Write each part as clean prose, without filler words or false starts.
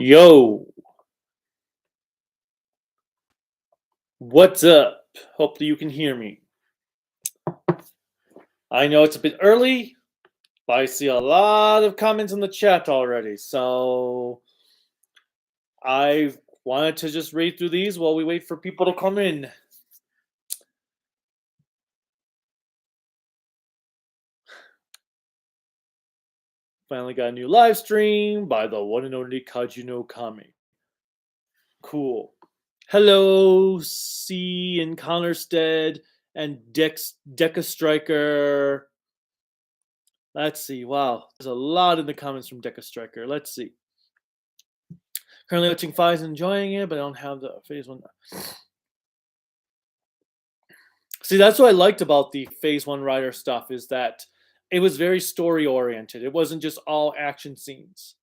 Yo, what's up? Hopefully you can hear me. I know it's a bit early, but I see a lot of comments in the chat already, so I wanted to just read through these while we wait for people to come in. Finally got a new live stream by the one and only Kaiju no Kamen. Cool. Hello, C and Connorstead and Deca Striker. Let's see. Wow, there's a lot in the comments from Deca Striker. Let's see. Currently watching Fives and enjoying it, but I don't have the phase one. See, that's what I liked about the phase one rider stuff is that it was very story oriented. It wasn't just all action scenes.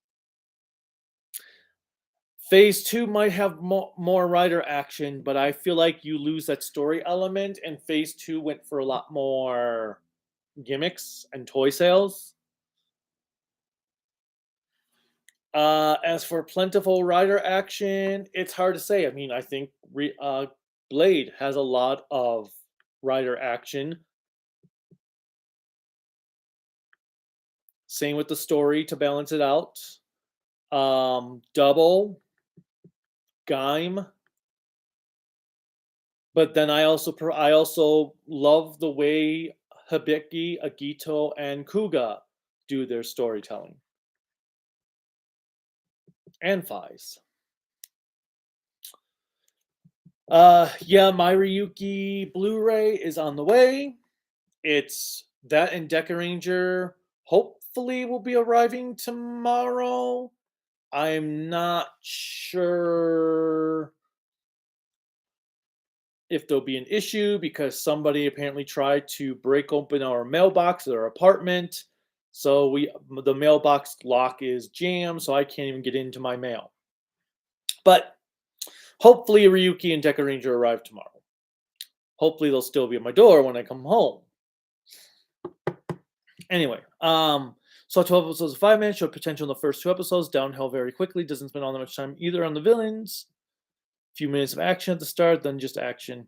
Phase two might have more rider action, but I feel like you lose that story element, and phase two went for a lot more gimmicks and toy sales. As for plentiful rider action, it's hard to say. I mean, I think Blade has a lot of rider action. Same with the story to balance it out. Double, Gaim. But then I also love the way Hibiki, Agito, and Kuga do their storytelling. And Fies. Yeah, my Ryuki Blu-ray is on the way. It's that and Deca Ranger hopefully will be arriving tomorrow. I'm not sure if there'll be an issue because somebody apparently tried to break open our mailbox at our apartment. So the mailbox lock is jammed, so I can't even get into my mail. But hopefully Ryuki and Deca Ranger arrive tomorrow. Hopefully they'll still be at my door when I come home. Anyway, so 12 episodes of 5 Man showed potential in the first 2 episodes, downhill very quickly, doesn't spend all that much time either on the villains. A few minutes of action at the start, then just action.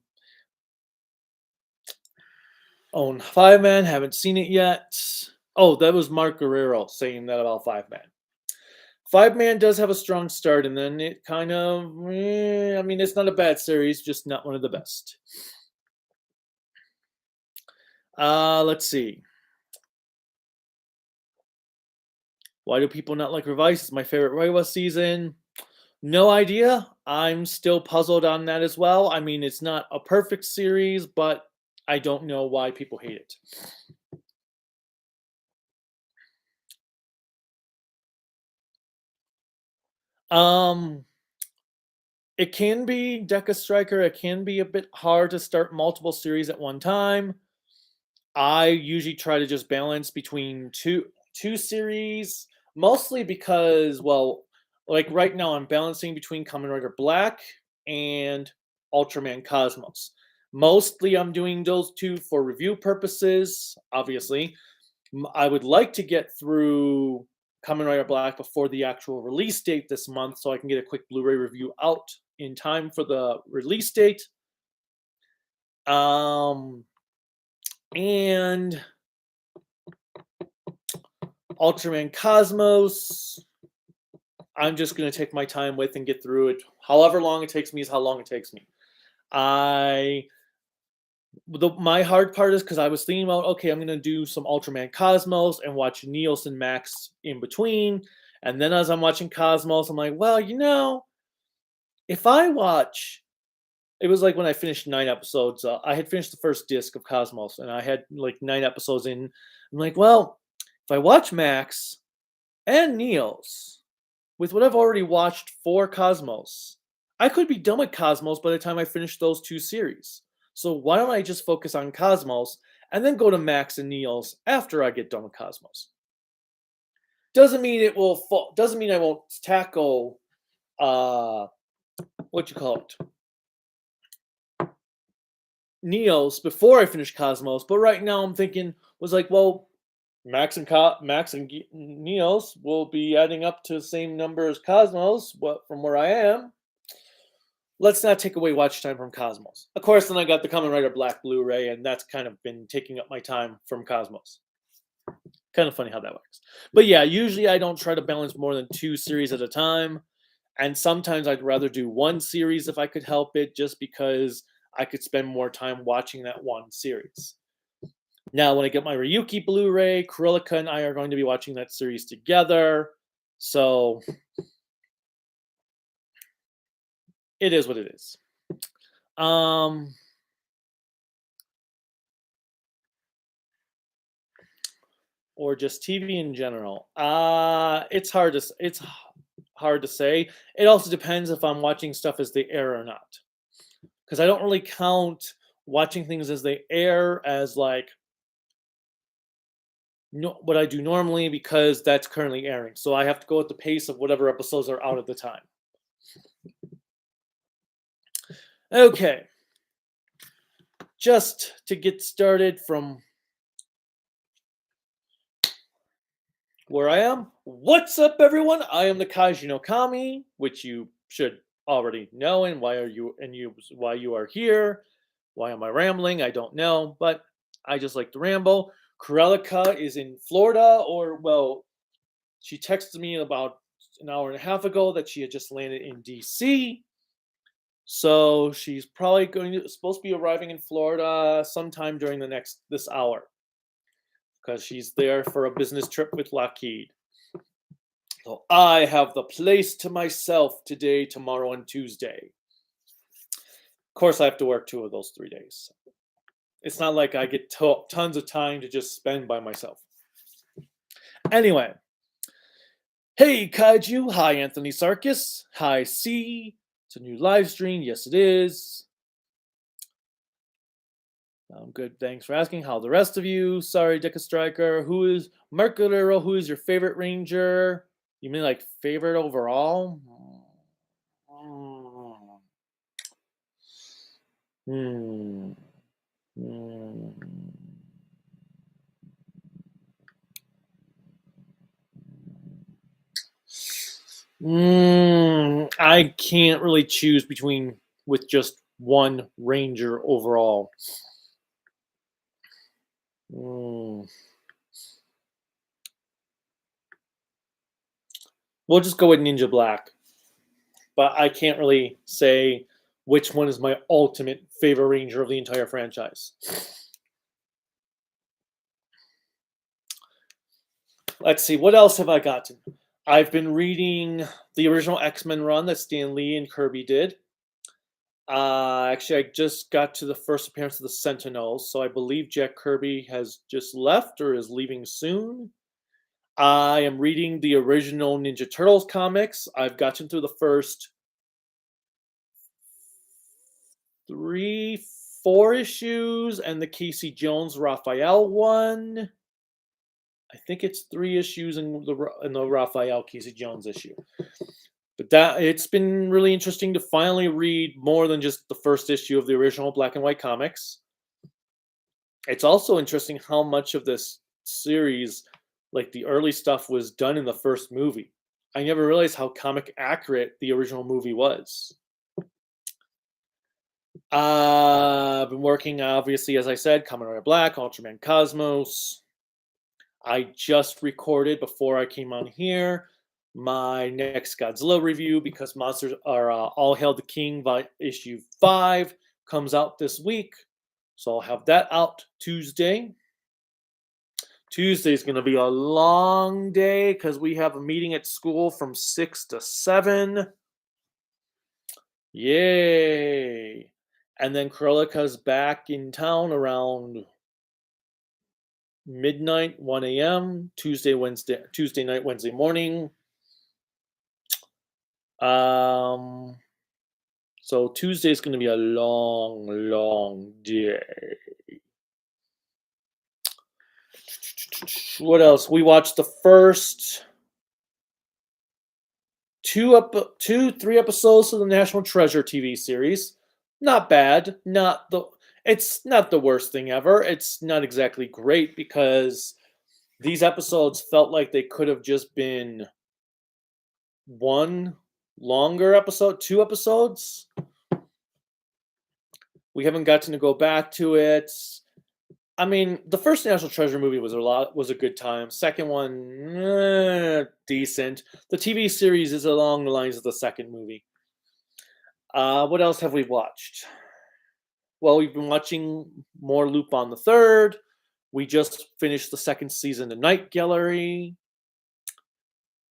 Own 5 Man, haven't seen it yet. Oh, that was Mark Guerrero saying that about 5 Man. 5 Man does have a strong start, and then it kind of, I mean, it's not a bad series, just not one of the best. Let's see. Why do people not like Revice? It's my favorite Reiwa season. No idea. I'm still puzzled on that as well. I mean, it's not a perfect series, but I don't know why people hate it. It can be Deca Striker. It can be a bit hard to start multiple series at one time. I usually try to just balance between two series, mostly because, well, like right now I'm balancing between Kamen Rider Black and Ultraman Cosmos. Mostly I'm doing those two for review purposes, obviously. I would like to get through Kamen Rider Black before the actual release date this month so I can get a quick Blu-ray review out in time for the release date. And Ultraman Cosmos, I'm just going to take my time with and get through it. However long it takes me is how long it takes me. My hard part is because I was thinking about, okay, I'm going to do some Ultraman Cosmos and watch Neos and Max in between. And then as I'm watching Cosmos, I'm like, well, you know, if I watch, it was like when I finished 9 episodes. I had finished the first disc of Cosmos, and I had like 9 episodes in. I'm like, well, if I watch Max and Neos with what I've already watched for Cosmos, I could be done with Cosmos by the time I finish those 2 series. So why don't I just focus on Cosmos and then go to Max and Neos after I get done with Cosmos? Doesn't mean it will. Doesn't mean I won't tackle what you call it, Neos before I finish Cosmos. But right now I'm thinking was like, well, Max and Neos will be adding up to the same number as Cosmos. What from where I am, let's not take away watch time from Cosmos. Of course, then I got the Kamen Rider Black Blu-ray, and that's kind of been taking up my time from Cosmos. Kind of funny how that works. But yeah, usually I don't try to balance more than 2 series at a time. And sometimes I'd rather do 1 series if I could help it, just because I could spend more time watching that 1 series. Now, when I get my Ryuki Blu-ray, Kurilica and I are going to be watching that series together. So it is what it is. Or just TV in general. It's hard to say. It also depends if I'm watching stuff as they air or not. Because I don't really count watching things as they air as like what I do normally, because that's currently airing. So I have to go at the pace of whatever episodes are out at the time. Okay. Just to get started from where I am. What's up, everyone? I am the Kaiju no Kami, which you should already know, and why you are here. Why am I rambling? I don't know, but I just like to ramble. Kurilica is in Florida, or well, she texted me about an hour and a half ago that she had just landed in DC. So she's probably supposed to be arriving in Florida sometime during this hour, because she's there for a business trip with Lockheed. So I have the place to myself today, tomorrow, and Tuesday. Of course, I have to work 2 of those 3 days. It's not like I get tons of time to just spend by myself. Anyway. Hey, Kaiju. Hi, Anthony Sarkis. Hi, C. It's a new live stream. Yes, it is. I'm good. Thanks for asking. How are the rest of you? Sorry, Dicka Striker. Who is Mercadero? Who is your favorite ranger? You mean like favorite overall? I can't really choose with just one ranger overall. We'll just go with Ninja Black. But I can't really say which one is my ultimate favorite ranger of the entire franchise. Let's see, what else have I gotten? I've been reading the original X-Men run that Stan Lee and Kirby did. Actually, I just got to the first appearance of the Sentinels, so I believe Jack Kirby has just left or is leaving soon. I am reading the original Ninja Turtles comics. I've gotten through the first 4 issues and the Casey Jones Raphael one. I think it's 3 issues in the Raphael Casey Jones issue. But it's been really interesting to finally read more than just the first issue of the original black and white comics. It's also interesting how much of this series, like the early stuff, was done in the first movie. I never realized how comic accurate the original movie was. I've been working, obviously, as I said, Kamen Rider Black, Ultraman Cosmos. I just recorded, before I came on here, my next Godzilla review, because Monsters are All Hail the King by issue 5 comes out this week. So I'll have that out Tuesday. Tuesday is going to be a long day because we have a meeting at school from 6 to 7. Yay! And then Kurilica's back in town around midnight, 1 a.m. Tuesday night, Wednesday morning. So Tuesday is going to be a long, long day. What else? We watched the first 3 episodes of the National Treasure TV series. Not bad. It's not the worst thing ever. It's not exactly great because These episodes felt like they could have just been one longer episode, 2 episodes. We haven't gotten to go back to it. I mean, the first National Treasure movie was a good time. Second one, decent. The TV series is along the lines of the second movie. What else have we watched? Well, we've been watching more Lupin the Third. We just finished the second season of Night Gallery.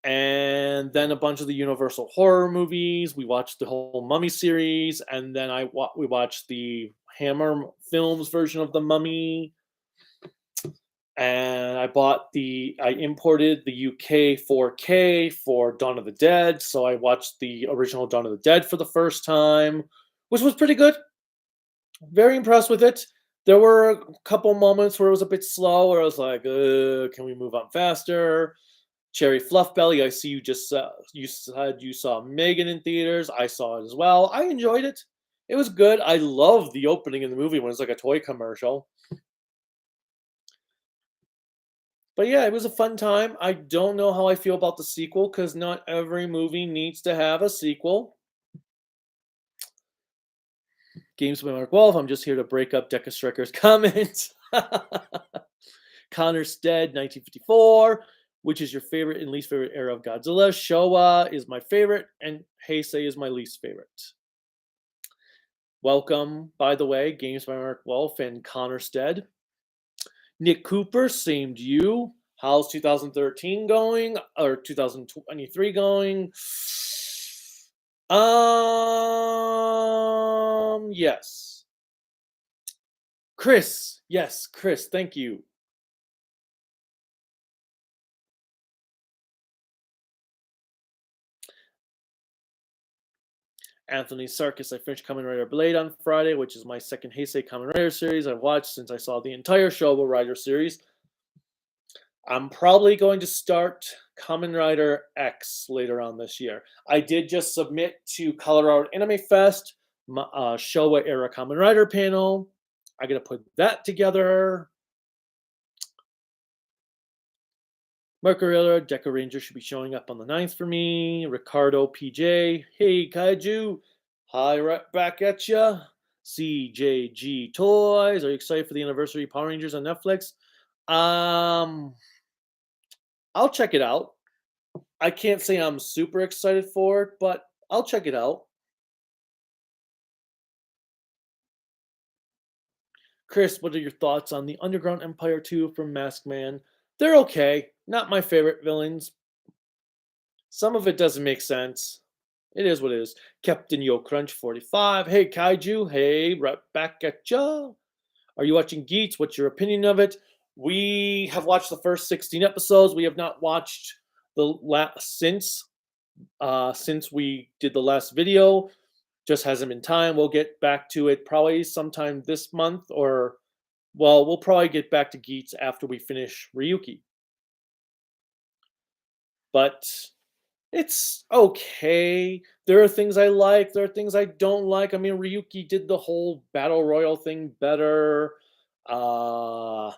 And then a bunch of the Universal horror movies. We watched the whole Mummy series, and then we watched the Hammer Films version of the Mummy. And I imported the UK 4K for Dawn of the Dead, so I watched the original Dawn of the Dead for the first time, which was pretty good. Very impressed with it. There were a couple moments where it was a bit slow, where I was like, can we move on faster? Cherry Fluffbelly, I see you said you saw Megan in theaters. I saw it as well. I enjoyed it. It was good. I love the opening in the movie when it's like a toy commercial. But yeah, it was a fun time. I don't know how I feel about the sequel because not every movie needs to have a sequel. Games by Mark Wolf. I'm just here to break up Deca Stryker's comments. Connor Stead, 1954. Which is your favorite and least favorite era of Godzilla? Showa is my favorite, and Heisei is my least favorite. Welcome, by the way, Games by Mark Wolf and Connor Stead. Nick Cooper, same to you. How's 2013 going? Or 2023 going? Yes. Chris, yes, Chris, thank you. Anthony Sarkis, I finished Kamen Rider Blade on Friday, which is my second Heisei Kamen Rider series I've watched since I saw the entire Showa Rider series. I'm probably going to start Kamen Rider X later on this year. I did just submit to Colorado Anime Fest, my Showa era Kamen Rider panel. I gotta put that together. Mercurilla, Deca Ranger should be showing up on the 9th for me. Ricardo PJ, hey Kaiju, hi right back at ya. CJG Toys, are you excited for the anniversary Power Rangers on Netflix? I'll check it out. I can't say I'm super excited for it, but I'll check it out. Chris, what are your thoughts on the Underground Empire 2 from Masked Man? They're okay. Not my favorite villains. Some of it doesn't make sense. It is what it is. Captain Yo Crunch 45. Hey Kaiju. Hey, right back at ya. Are you watching Geats? What's your opinion of it? We have watched the first 16 episodes. We have not watched the last since we did the last video. Just hasn't been time. We'll get back to it probably sometime this month, or well, we'll probably get back to Geats after we finish Ryuki. But it's okay. There are things I like, there are things I don't like. I mean, Ryuki did the whole battle royal thing better. I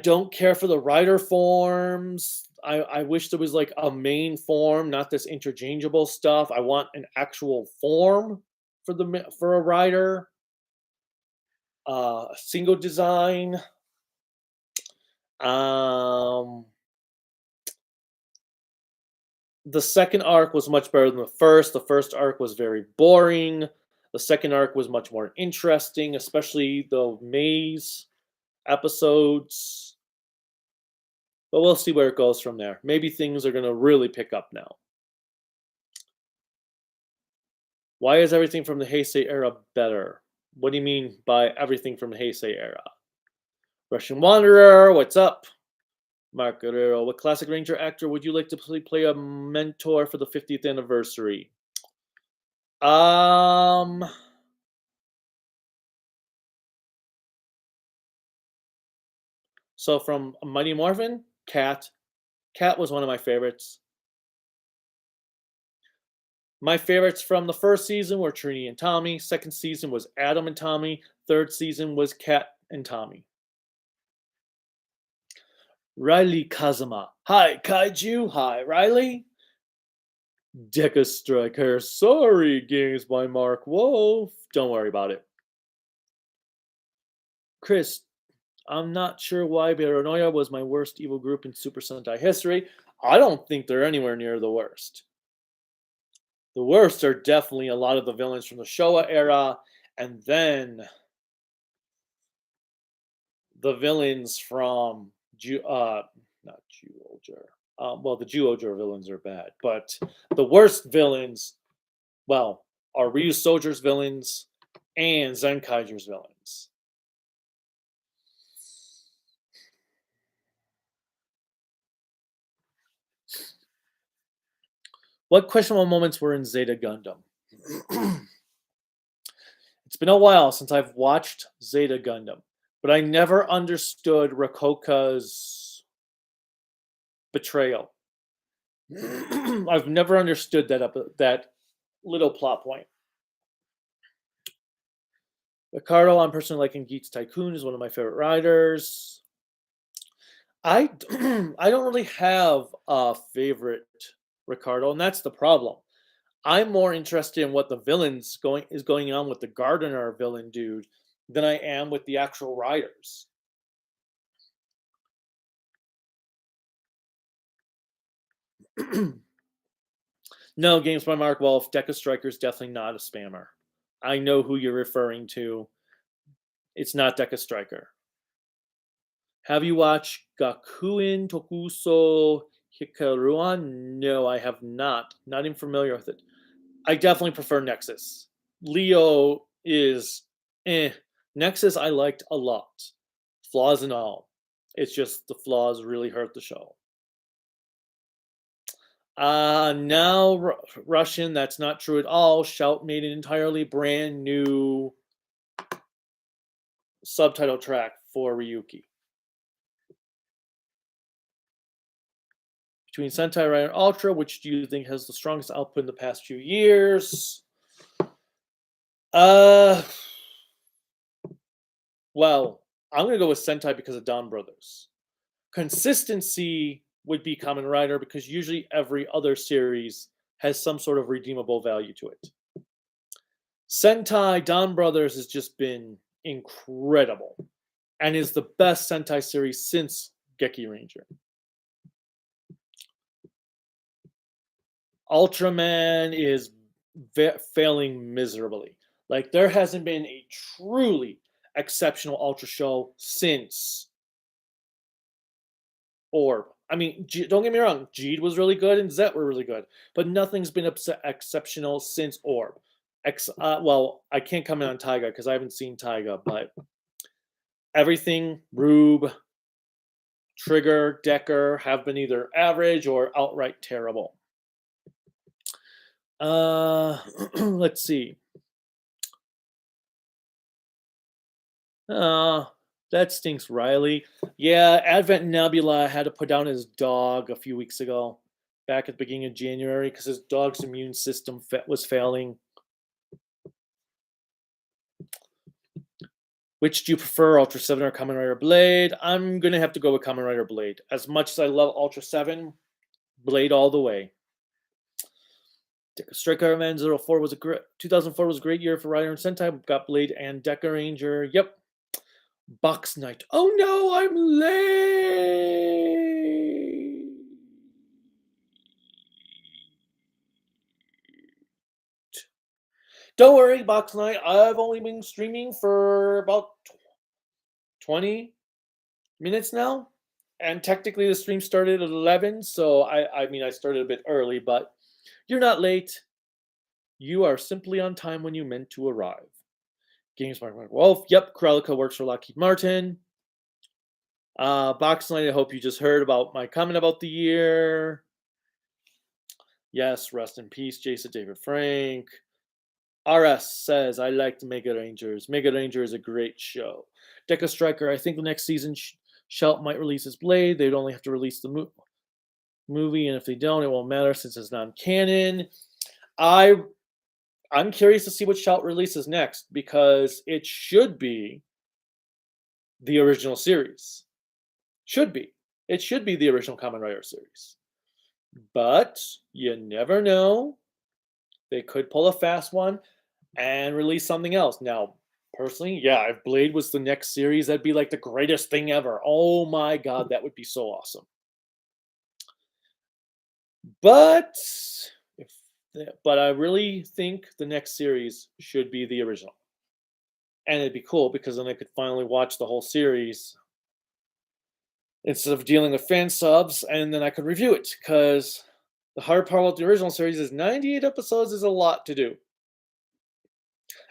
don't care for the rider forms. I wish there was like a main form, not this interchangeable stuff. I want an actual form for a rider. A single design. The second arc was much better than the first. The first arc was very boring. The second arc was much more interesting, especially the maze episodes. But we'll see where it goes from there. Maybe things are going to really pick up now. Why is everything from the Heisei era better? What do you mean by everything from the Heisei era? Russian Wanderer, what's up? Mark Guerrero, what classic Ranger actor would you like to play a mentor for the 50th anniversary? So from Mighty Morphin, Cat. Cat was one of my favorites. My favorites from the first season were Trini and Tommy. Second season was Adam and Tommy. Third season was Cat and Tommy. Riley Kazuma. Hi, Kaiju. Hi, Riley. Deca Striker. Sorry, games by Mark Wolf. Don't worry about it. Chris, I'm not sure why Paranoia was my worst evil group in Super Sentai history. I don't think they're anywhere near the worst. The worst are definitely a lot of the villains from the Showa era, and then the villains from not Ju-Oger. Well, the Ju-Oger villains are bad, but the worst villains, well, are Ryu Soldier's villains and Zenkaiju's villains. What questionable moments were in Zeta Gundam? It's been a while since I've watched Zeta Gundam, but I never understood Rakoka's betrayal. I've never understood that little plot point. Ricardo, I'm personally liking Geeks Tycoon, is one of my favorite riders. I I don't really have a favorite Ricardo, and that's the problem. I'm more interested in what the villains going on with the Gardener villain dude than I am with the actual riders. No, games by Mark Wolf. Deca Striker is definitely not a spammer. I know who you're referring to. It's not Deca Striker. Have you watched Gakuin Tokuso Hikaruan? No, I have not. Not even familiar with it. I definitely prefer Nexus. Leo is eh. Nexus I liked a lot. Flaws and all. It's just the flaws really hurt the show. Now Russian, that's not true at all. Shout made an entirely brand new subtitle track for Ryuki. Between Sentai Rai and Ultra, which do you think has the strongest output in the past few years? Well, I'm gonna go with Sentai because of Don Brothers. Consistency would be Kamen Rider because usually every other series has some sort of redeemable value to it. Sentai Don Brothers has just been incredible and is the best Sentai series since Geki Ranger. Ultraman is failing miserably. Like, there hasn't been a truly exceptional Ultra show since Orb. I mean, don't get me wrong, Jeed was really good and Zet were really good, but nothing's been exceptional since Orb. Well, I can't comment on Taiga because I haven't seen Taiga, but everything, Rube, Trigger, Decker have been either average or outright terrible. Let's see. That stinks, Riley. Yeah, Advent Nebula had to put down his dog a few weeks ago, back at the beginning of January, because his dog's immune system was failing. Which do you prefer, Ultra 7 or Kamen Rider Blade? I'm going to have to go with Kamen Rider Blade. As much as I love Ultra 7, Blade all the way. Striker Man 04 was 2004 was a great year for Rider and Sentai. Got Blade and Deca Ranger. Yep. Box Night. Oh no, I'm late. Don't worry, Box Night. I've only been streaming for about 20 minutes now. And technically the stream started at 11, so I mean I started a bit early, but you're not late. You are simply on time when you meant to arrive. Games by Mark Wolf. Yep, Kralica works for Lockheed Martin. Box Night, I hope you just heard about my comment about the year. Yes, rest in peace, Jason David Frank. RS says, I liked Mega Rangers. Mega Ranger is a great show. Deca Striker, I think the next season Shout might release his Blade. They'd only have to release the movie, and if they don't, it won't matter since it's non-canon. I'm curious to see what Shout releases next because it should be the original series. Should be. It should be the original Kamen Rider series. But you never know. They could pull a fast one and release something else. Now, personally, yeah, if Blade was the next series, that'd be like the greatest thing ever. Oh my god, that would be so awesome. But if but I really think the next series should be the original. And it'd be cool because then I could finally watch the whole series instead of dealing with fan subs, and then I could review it. Because the hard part about the original series is 98 episodes is a lot to do.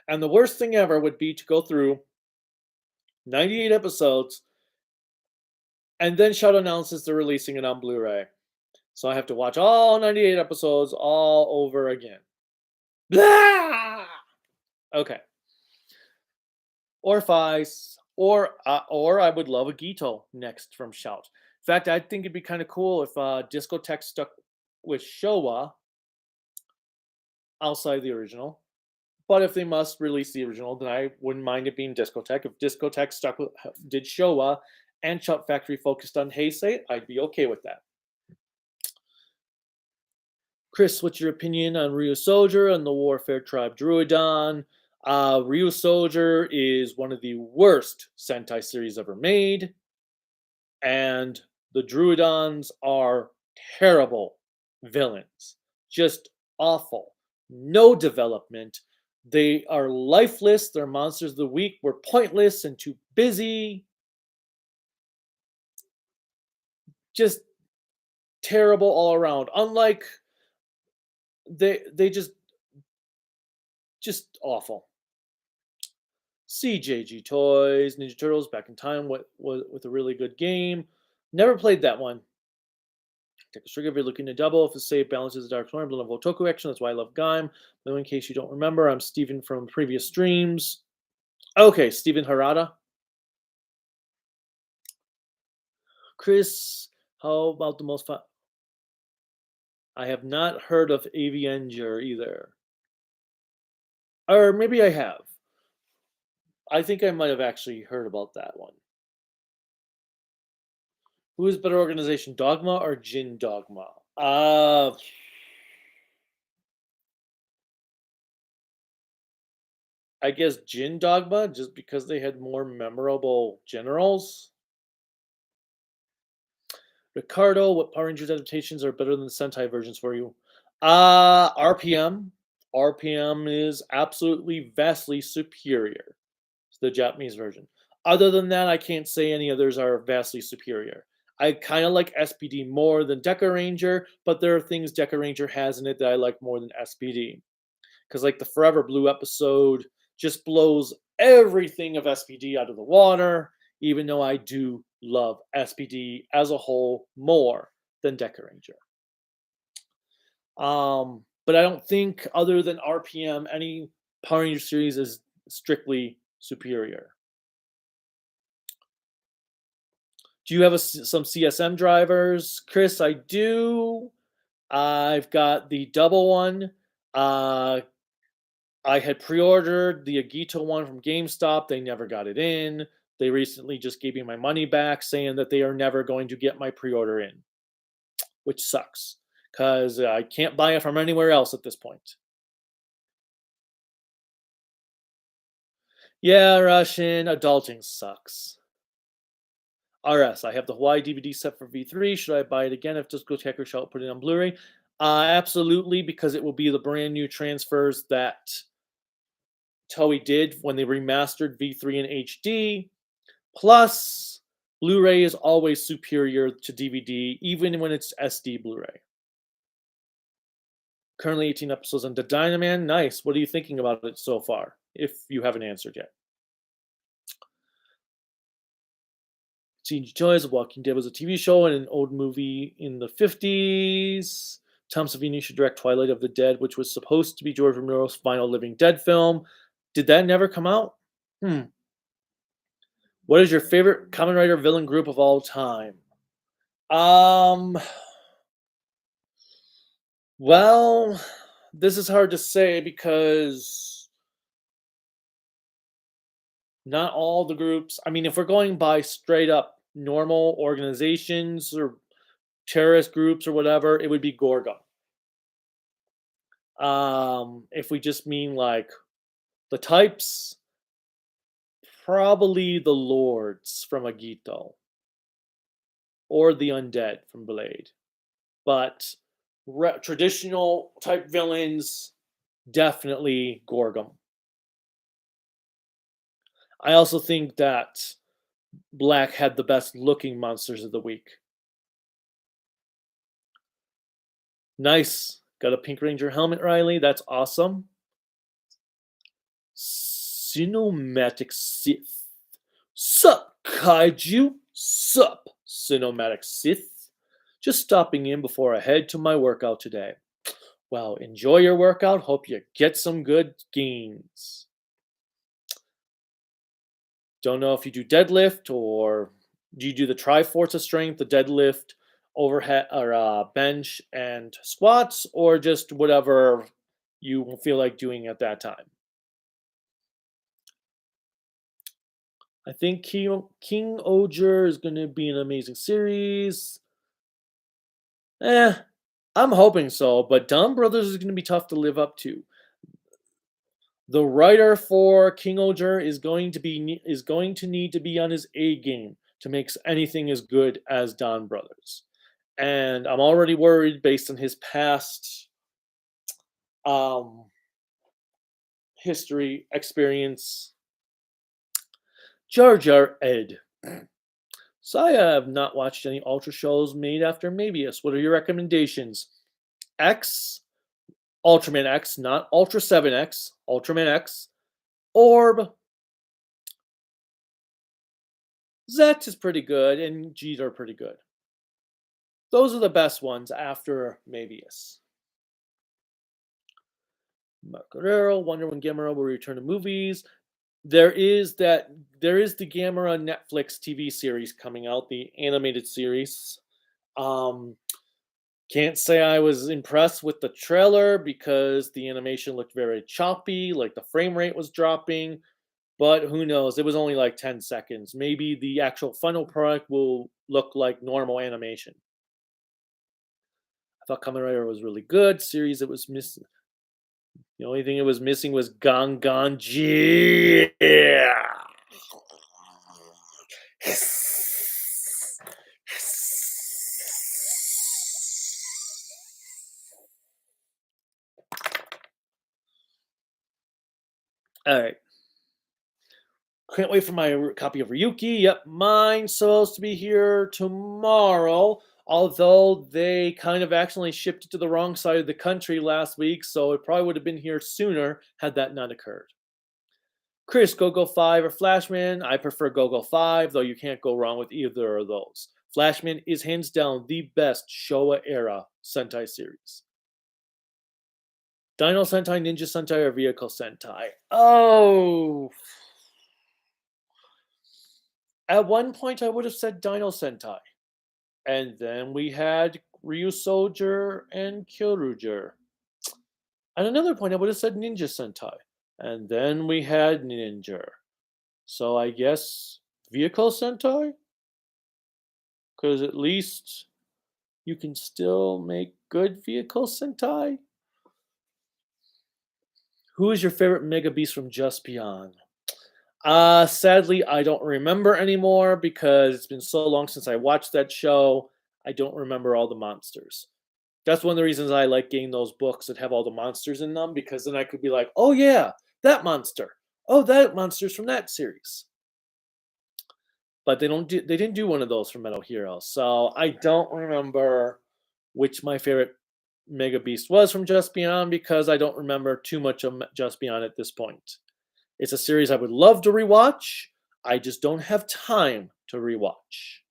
And the worst thing ever would be to go through 98 episodes and then Shout announces they're releasing it on Blu-ray. So I have to watch all 98 episodes all over again. Blah! Okay. Or Fies, or I would love a Gito next from Shout. In fact, I think it'd be kind of cool if Discotek stuck with Showa outside the original. But if they must release the original, then I wouldn't mind it being Discotek. If Discotek stuck with did Showa and Shout Factory focused on Heisei, I'd be okay with that. Chris, what's your opinion on Ryu Soldier and the Warfare Tribe Druidon? Ryu Soldier is one of the worst Sentai series ever made, and the Druidons are terrible villains. Just awful. No development. They are lifeless. Their monsters of the week were pointless and too busy. Just terrible all around. Unlike they just awful. CJG Toys, Ninja Turtles, Back in Time with a really good game. Never played that one. Take a trigger if you're looking to double. If the save balances the Dark Storm, level Toku action. That's why I love Gaim. But in case you don't remember, I'm Steven from previous streams. Okay, Steven Harada. Chris, how about the most fun? I have not heard of Avianger either. Or maybe I have. I think I might have actually heard about that one. Who is better organization, Dogma or Jin Dogma? I guess Jin Dogma, just because they had more memorable generals. Ricardo, what Power Rangers adaptations are better than the Sentai versions for you? RPM. RPM is absolutely vastly superior to the Japanese version. Other than that, I can't say any others are vastly superior. I kind of like SPD more than Deca Ranger, but there are things Deca Ranger has in it that I like more than SPD. Because, like, the Forever Blue episode just blows everything of SPD out of the water, even though I do love SPD as a whole more than Deca Ranger. But I don't think, other than RPM, any Power Ranger series is strictly superior. Do you have some CSM drivers? Chris, I do. I've got the double one. I had pre-ordered the Agito one from GameStop. They never got it in. They recently just gave me my money back, saying that they are never going to get my pre-order in, which sucks because I can't buy it from anywhere else at this point. Yeah, Russian adulting sucks. RS, I have the Hawaii DVD set for V3. Should I buy it again if Discotek or shall put it on Blu-ray? Absolutely, because it will be the brand new transfers that Toei did when they remastered V3 in HD. Plus, Blu-ray is always superior to DVD, even when it's SD Blu-ray. Currently 18 episodes on The Dynaman. Nice. What are you thinking about it so far, if you haven't answered yet? CG Toys, Walking Dead was a TV show and an old movie in the 50s. Tom Savini should direct Twilight of the Dead, which was supposed to be George Romero's final Living Dead film. Did that never come out? What is your favorite Kamen Rider villain group of all time? Well, this is hard to say because not all the groups. I mean, if we're going by straight up normal organizations or terrorist groups or whatever, it would be Gorgon. If we just mean like the types, probably the lords from Agito or the undead from Blade. But traditional type villains, definitely Gorgon. I also think that Black had the best looking monsters of the week. Nice. Got a Pink Ranger helmet, Riley. That's awesome. Cinematic Sith. Sup, Kaiju? Sup, Cinematic Sith? Just stopping in before I head to my workout today. Well, enjoy your workout. Hope you get some good gains. Don't know if you do deadlift or do you do the Triforce of Strength, the deadlift, overhead or bench and squats, or just whatever you feel like doing at that time. I think King Oger is going to be an amazing series. I'm hoping so, but Don Brothers is going to be tough to live up to. The writer for King Oger is going to need to be on his A game to make anything as good as Don Brothers. And I'm already worried based on his past history, experience. Jar Jar Ed. So I have not watched any Ultra shows made after Mabius. What are your recommendations? X, Ultraman X, not Ultra 7X, Ultraman X, Orb. Zet is pretty good, and G's are pretty good. Those are the best ones after Mabius. Marco Wonder when Gamera will return to movies. There is the Gamera Netflix TV series coming out, the animated series. Can't say I was impressed with the trailer because the animation looked very choppy, like the frame rate was dropping. But who knows? It was only like 10 seconds. Maybe the actual final product will look like normal animation. I thought Kamen Rider was really good. Series it was missing. The only thing it was missing was Ganganji. All right. Can't wait for my copy of Ryuki. Yep, mine's supposed to be here tomorrow. Although they kind of accidentally shipped it to the wrong side of the country last week, so it probably would have been here sooner had that not occurred. Chris, Go-Go 5 or Flashman? I prefer Go-Go 5, though you can't go wrong with either of those. Flashman is hands down the best Showa-era Sentai series. Dino Sentai, Ninja Sentai, or Vehicle Sentai? Oh! At one point, I would have said Dino Sentai. And then we had Ryu Soldier and Kyoruger. At another point, I would have said Ninja Sentai. And then we had Ninja. So I guess Vehicle Sentai? Because at least you can still make good Vehicle Sentai. Who is your favorite Mega Beast from Just Beyond? Sadly, I don't remember anymore because it's been so long since I watched that show. I don't remember all the monsters. That's one of the reasons I like getting those books that have all the monsters in them, because then I could be like, oh yeah, that monster. Oh, that monster's from that series. But they didn't do one of those for Metal Hero, so I don't remember which my favorite Mega Beast was from Just Beyond because I don't remember too much of Just Beyond at this point. It's a series I would love to rewatch. I just don't have time to rewatch.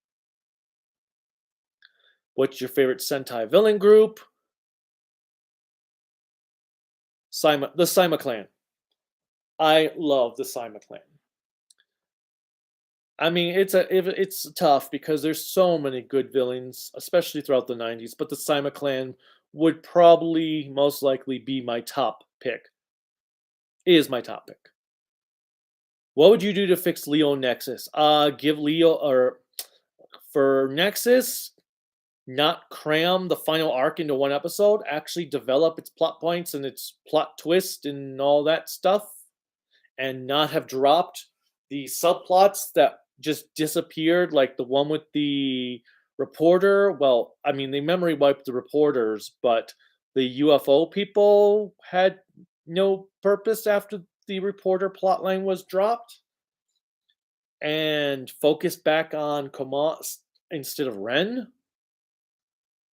What's your favorite Sentai villain group? The Saima Clan. I love the Saima Clan. I mean, it's tough because there's so many good villains, especially throughout the 90s, but the Saima Clan would probably most likely be my top pick. Is my top pick. What would you do to fix Leo Nexus? Give Leo or For Nexus, not cram the final arc into one episode, actually develop its plot points and its plot twist and all that stuff, and not have dropped the subplots that just disappeared, like the one with the reporter. Well, I mean, they memory wiped the reporters, but the UFO people had no purpose after the reporter plotline was dropped, and focused back on Kama instead of Ren.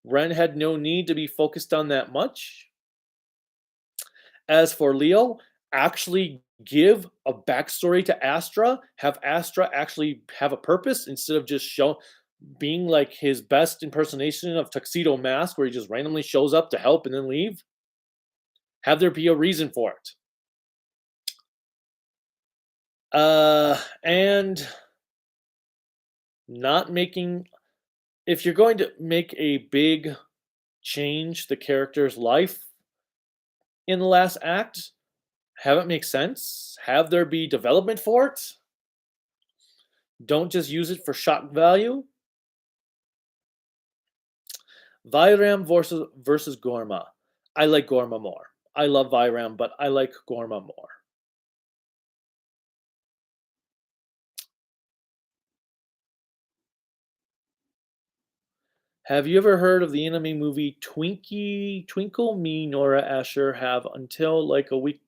Ren had no need to be focused on that much. As for Leo, actually give a backstory to Astra, have Astra actually have a purpose instead of just being like his best impersonation of Tuxedo Mask, where he just randomly shows up to help and then leave. Have there be a reason for it. And not making, if you're going to make a big change the character's life in the last act, have it make sense. Have there be development for it. Don't just use it for shock value. Vyram versus Gorma. I like Gorma more. I love Vyram, but I like Gorma more. Have you ever heard of the anime movie Twinkle Me Nora Asher have until like a week?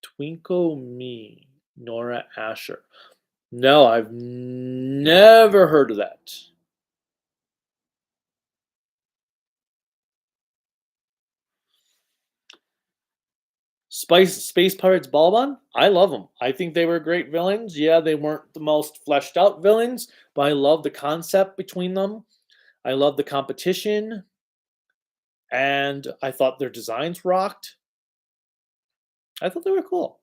Twinkle Me Nora Asher. No, I've never heard of that. Space Pirates Balban, I love them. I think they were great villains. Yeah, they weren't the most fleshed out villains, but I love the concept between them. I love the competition, and I thought their designs rocked. I thought they were cool.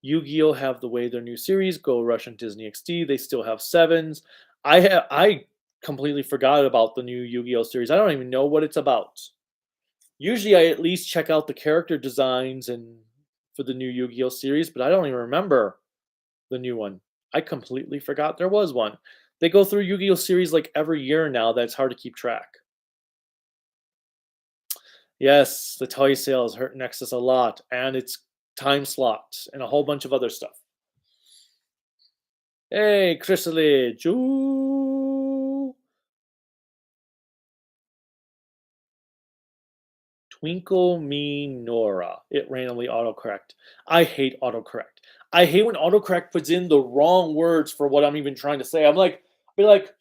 Yu-Gi-Oh have the way their new series Go Rush and Disney XD. They still have sevens. I completely forgot about the new Yu-Gi-Oh series. I don't even know what it's about. Usually, I at least check out the character designs and for the new Yu-Gi-Oh series, but I don't even remember the new one. I completely forgot there was one. They go through Yu-Gi-Oh series like every year now. That's hard to keep track. Yes, the toy sales hurt Nexus a lot, and its time slots and a whole bunch of other stuff. Hey, Chrysalid, ooh. Twinkle Me Nora. It randomly autocorrect. I hate autocorrect. I hate when autocorrect puts in the wrong words for what I'm even trying to say. Be like,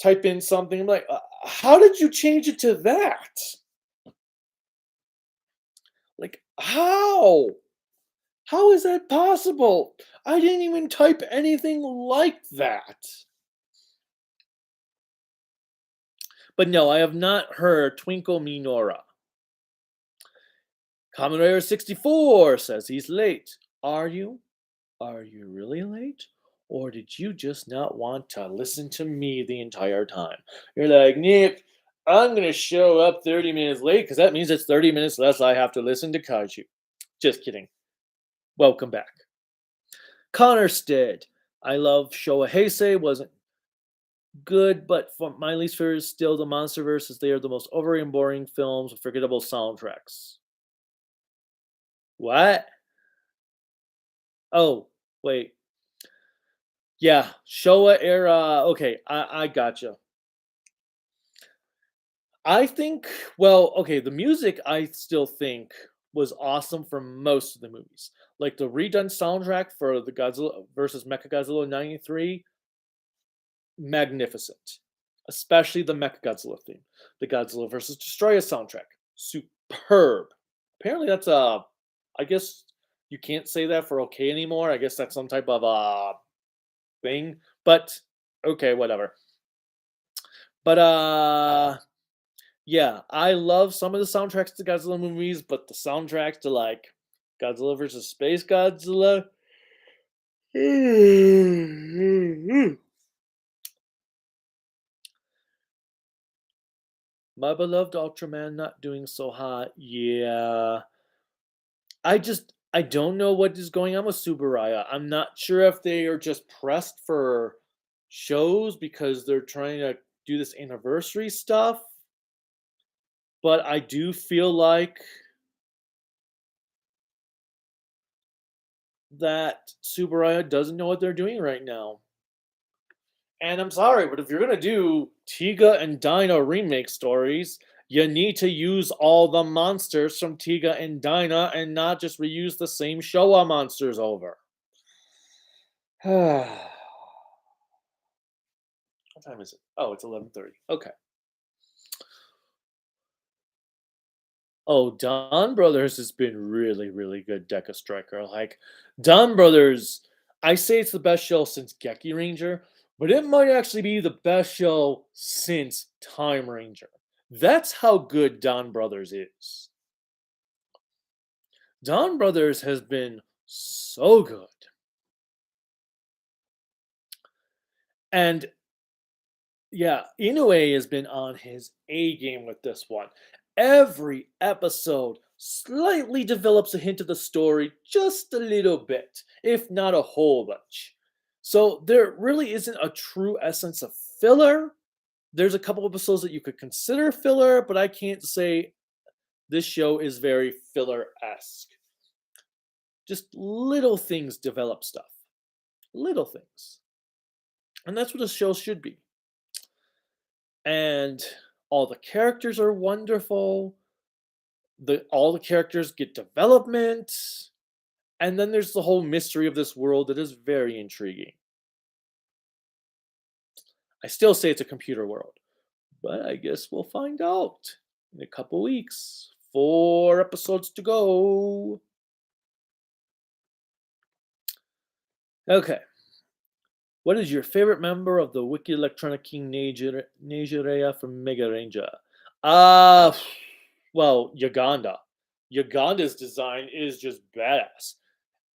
type in something. I'm like, how did you change it to that? Like, how? How is that possible? I didn't even type anything like that. But no, I have not heard Twinkle Me Nora. Kamen 64 says he's late. Are you? Are you really late? Or did you just not want to listen to me the entire time? You're like, Nick, I'm going to show up 30 minutes late because that means it's 30 minutes less I have to listen to kaiju. Just kidding. Welcome back. Connor Stead. I love Showa Heisei. Wasn't good, but for my least favorite is still the MonsterVerse, as they are the most overrated and boring films with forgettable soundtracks. What? Oh, wait. Yeah, Showa era. Okay, I gotcha. I think, well, okay, the music I still think was awesome for most of the movies. Like the redone soundtrack for the Godzilla versus Mechagodzilla 93, magnificent. Especially the Mechagodzilla theme. The Godzilla versus Destroyer soundtrack, superb. Apparently that's I guess you can't say that for okay anymore. I guess that's some type of thing, but okay, whatever. But yeah, I love some of the soundtracks to Godzilla movies, but the soundtracks to like Godzilla versus Space Godzilla. My beloved Ultraman not doing so hot. Yeah. I just I don't know what is going on with Subaraya. I'm not sure if they are just pressed for shows because they're trying to do this anniversary stuff, but I do feel like that Subaraya doesn't know what they're doing right now. And I'm sorry, but if you're gonna do Tiga and Dinah remake stories, you need to use all the monsters from Tiga and Dinah and not just reuse the same Showa monsters over. What time is it? Oh, it's 11:30. Okay. Oh, Don Brothers has been really, really good Deca Striker. Like Don Brothers, I say it's the best show since Geki Ranger, but it might actually be the best show since Time Ranger. That's how good Don Brothers is. Don Brothers has been so good. And yeah, Inoue has been on his A game with this one. Every episode slightly develops a hint of the story just a little bit, if not a whole bunch. So there really isn't a true essence of filler. There's a couple episodes that you could consider filler, but I can't say this show is very filler esque. Just little things develop stuff. Little things. And that's what a show should be. And all the characters are wonderful. All the characters get development, and then there's the whole mystery of this world that is very intriguing. I still say it's a computer world, but I guess we'll find out in a couple weeks. 4 episodes to go. Okay. What is your favorite member of the Wiki Electronic King Nigeria from Mega Ranger? Uh, well, Uganda. Uganda's design is just badass.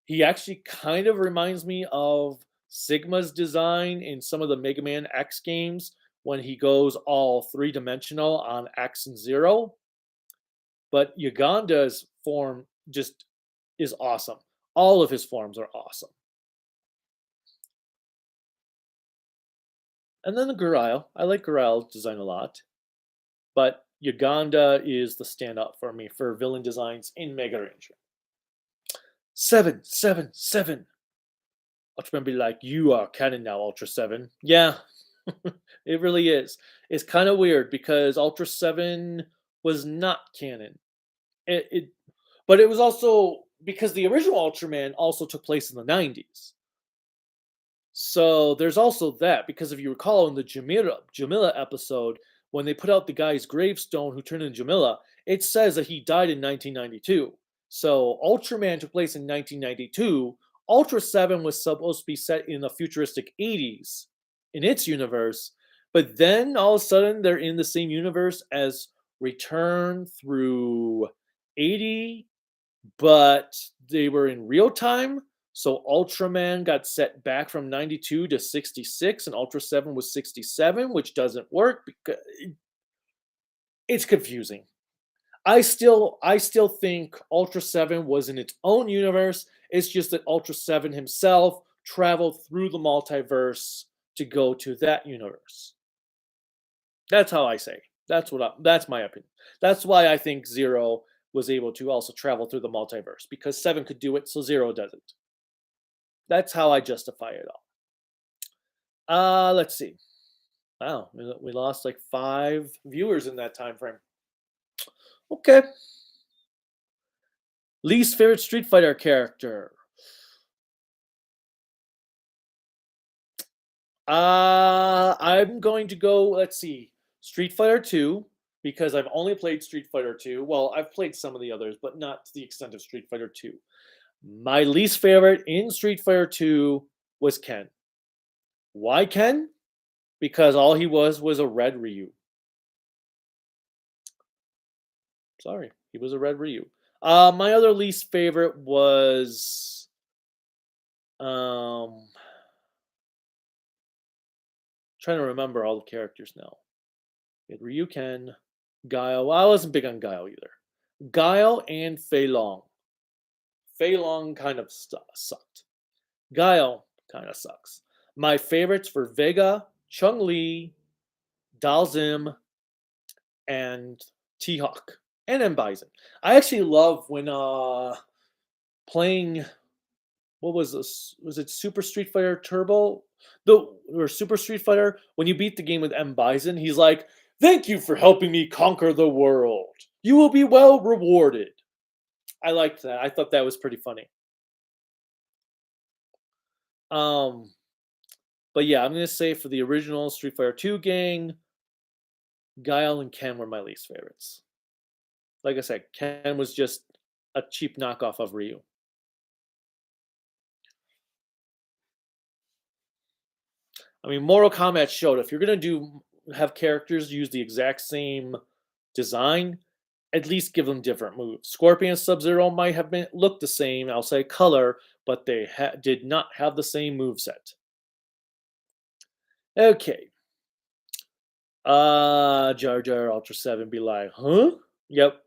He actually kind of reminds me of Sigma's design in some of the Mega Man X games when he goes all three-dimensional on X and Zero. But Uganda's form just is awesome. All of his forms are awesome. And then the Gurile. I like Gurile's design a lot. But Uganda is the standout for me for villain designs in Mega Ranger. 777. Ultraman be like, you are canon now, Ultra 7. Yeah, it really is. It's kind of weird because Ultra 7 was not canon. It but it was also because the original Ultraman also took place in the 90s. So there's also that because if you recall in the Jamila episode when they put out the guy's gravestone who turned into Jamila, it says that he died in 1992. So Ultraman took place in 1992. Ultra 7 was supposed to be set in the futuristic 80s in its universe, but then all of a sudden they're in the same universe as Return through 80, but they were in real time. So Ultraman got set back from 92 to 66, and Ultra 7 was 67, which doesn't work because it's confusing. I still think Ultra 7 was in its own universe. It's just that Ultra 7 himself traveled through the multiverse to go to that universe. That's how I say. That's my opinion. That's why I think Zero was able to also travel through the multiverse because 7 could do it, so Zero doesn't. That's how I justify it all. Let's see. Wow, we lost like 5 viewers in that time frame. Okay. Least favorite Street Fighter character. I'm going to go. Let's see, Street Fighter 2 because I've only played Street Fighter 2. Well, I've played some of the others, but not to the extent of Street Fighter 2. My least favorite in Street Fighter 2 was Ken. Why Ken? Because all he was a red Ryu. Sorry, he was a red Ryu. My other least favorite was trying to remember all the characters now. We had Ryuken, Guile. Well, I wasn't big on Guile either. Guile and Fei Long. Fei Long kind of sucked. Guile kind of sucks. My favorites were Vega, Chung Li, Dalzim, and T Hawk, and M Bison. I actually love when playing, what was this? Was it Super Street Fighter Turbo? The or Super Street Fighter? When you beat the game with M Bison, he's like, "Thank you for helping me conquer the world. You will be well rewarded." I liked that. I thought that was pretty funny. Um, but yeah, I'm gonna say for the original Street Fighter 2 gang, Guile and Ken were my least favorites. Like I said, Ken was just a cheap knockoff of Ryu. I mean, Mortal Kombat showed if you're gonna do have characters use the exact same design, at least give them different moves. Scorpion and Sub Zero might have been looked the same, I'll say color, but they did not have the same move set. Okay. Jar Jar Ultra 7 be like, huh? Yep.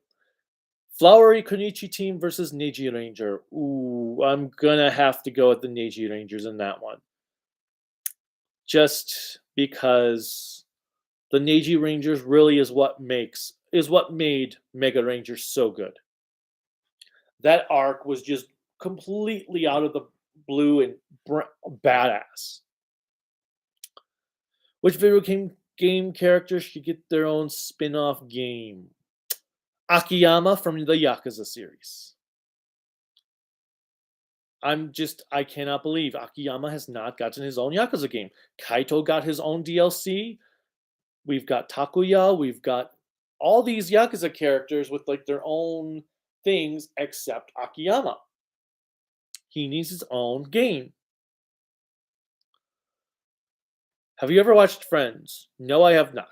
Flowery Konichi team versus Neji Ranger. Ooh, I'm gonna have to go with the Neji Rangers in that one. Just because the Neji Rangers really is what made Mega Rangers so good. That arc was just completely out of the blue and badass. Which video game characters should get their own spin-off game? Akiyama from the Yakuza series. I cannot believe Akiyama has not gotten his own Yakuza game. Kaito got his own DLC. We've got Takuya. We've got all these Yakuza characters with like their own things except Akiyama. He needs his own game. Have you ever watched Friends? No, I have not.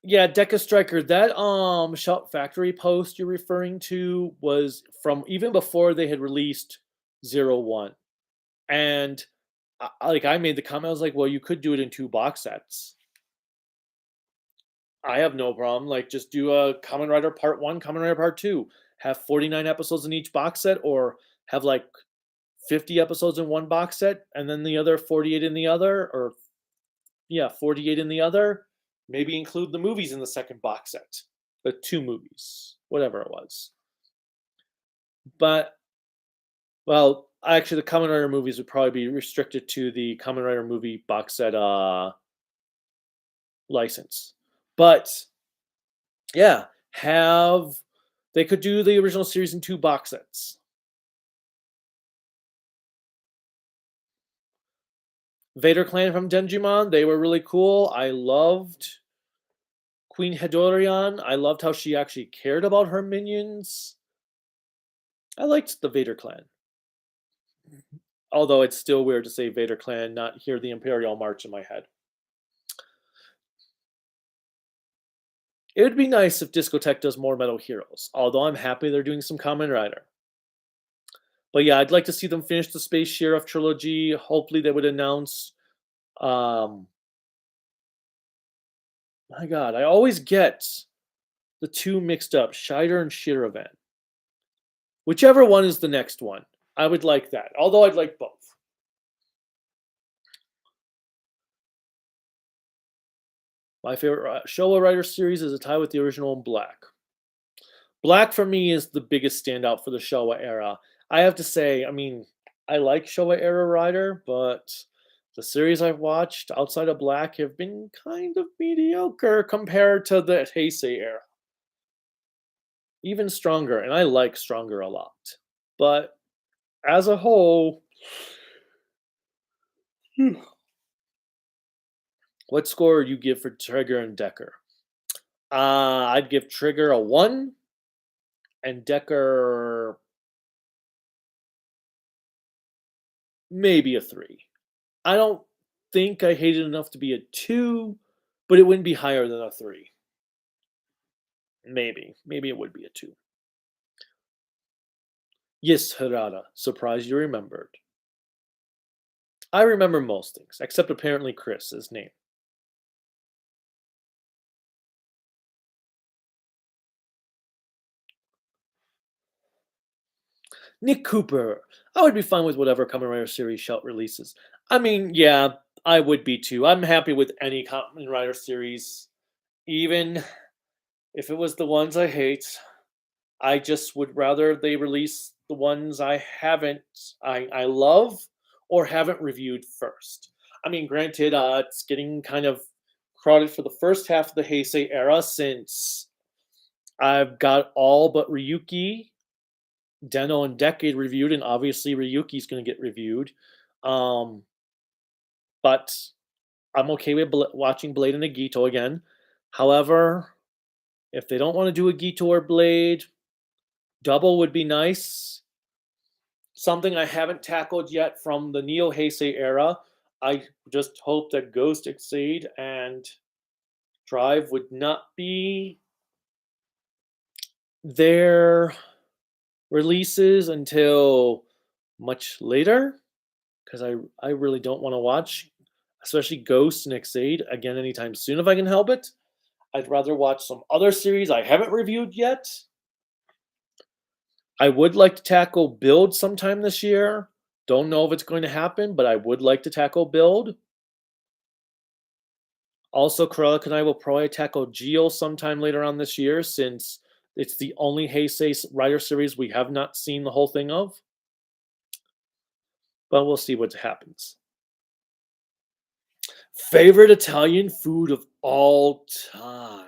Yeah, Deca Striker. That Shout Factory post you're referring to was from even before they had released 01. And I made the comment. I was like, "Well, you could do it in two box sets. I have no problem. Like, just do a Kamen Rider Part 1, Kamen Rider Part 2. Have 49 episodes in each box set, or have like 50 episodes in one box set, and then the other 48 in the other, or yeah, 48 in the other. Maybe include the movies in the second box set, the two movies, whatever it was. But, well, actually, the Kamen Rider movies would probably be restricted to the Kamen Rider movie box set license. But yeah, they could do the original series in two box sets. Vader Clan from Denjimon, they were really cool. I loved Queen Hedorian. I loved how she actually cared about her minions. I liked the Vader Clan. Although it's still weird to say Vader Clan, not hear the Imperial March in my head. It would be nice if Discotech does more Metal Heroes, although I'm happy they're doing some Kamen Rider. But yeah, I'd like to see them finish the Space Sheriff trilogy. Hopefully they would announce my god, I always get the two mixed up, Shider and Shiravan. Whichever one is the next one, I would like that. Although I'd like both. My favorite Showa Rider series is a tie with the original Black. Black for me is the biggest standout for the Showa era. I have to say, I mean, I like Showa era Rider, but the series I've watched outside of Black have been kind of mediocre compared to the Heisei era. Even Stronger, and I like Stronger a lot. But as a whole, what score would you give for Trigger and Decker? I'd give Trigger a 1 and Decker maybe a 3. I don't think I hate it enough to be a 2, but it wouldn't be higher than a 3. Maybe. Maybe it would be a 2. Yes, Harada. Surprised you remembered. I remember most things, except apparently Chris's name. Nick Cooper. I would be fine with whatever Kamen Rider series Shout releases. I mean, yeah, I would be too. I'm happy with any Kamen Rider series, even if it was the ones I hate. I just would rather they release the ones I love or haven't reviewed first. I mean, granted, it's getting kind of crowded for the first half of the Heisei era since I've got all but Ryuki, Deno, and Decade reviewed, and obviously Ryuki's going to get reviewed. Um, but I'm okay with watching Blade and Agito again. However, if they don't want to do Agito or Blade, Double would be nice. Something I haven't tackled yet from the Neo Heisei era. I just hope that Ghost Exceed and Drive would not be their releases until much later, because I really don't want to watch, especially Ghost and Exceed again anytime soon if I can help it. I'd rather watch some other series I haven't reviewed yet. I would like to tackle Build sometime this year. Don't know if it's going to happen, but I would like to tackle Build. Also, Corellic and I will probably tackle Geo sometime later on this year, since it's the only Heisei Rider series we have not seen the whole thing of. But we'll see what happens. Favorite Italian food of all time?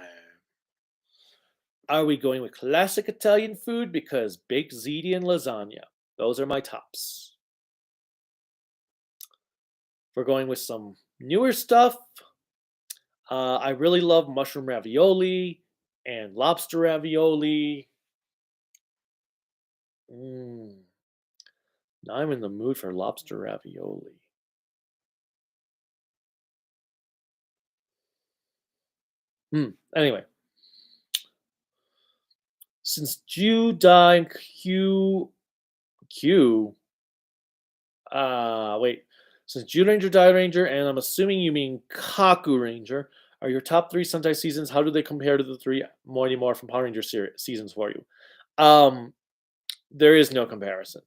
Are we going with classic Italian food? Because baked ziti and lasagna. Those are my tops. If we're going with some newer stuff, I really love mushroom ravioli and lobster ravioli. Now I'm in the mood for lobster ravioli. Anyway, since Jew died Q, wait. Since Jew Ranger died Ranger, and I'm assuming you mean Kaku Ranger, are your top 3 Sentai seasons? How do they compare to the 3 Mighty Morphin Power Ranger seasons for you? There is no comparison.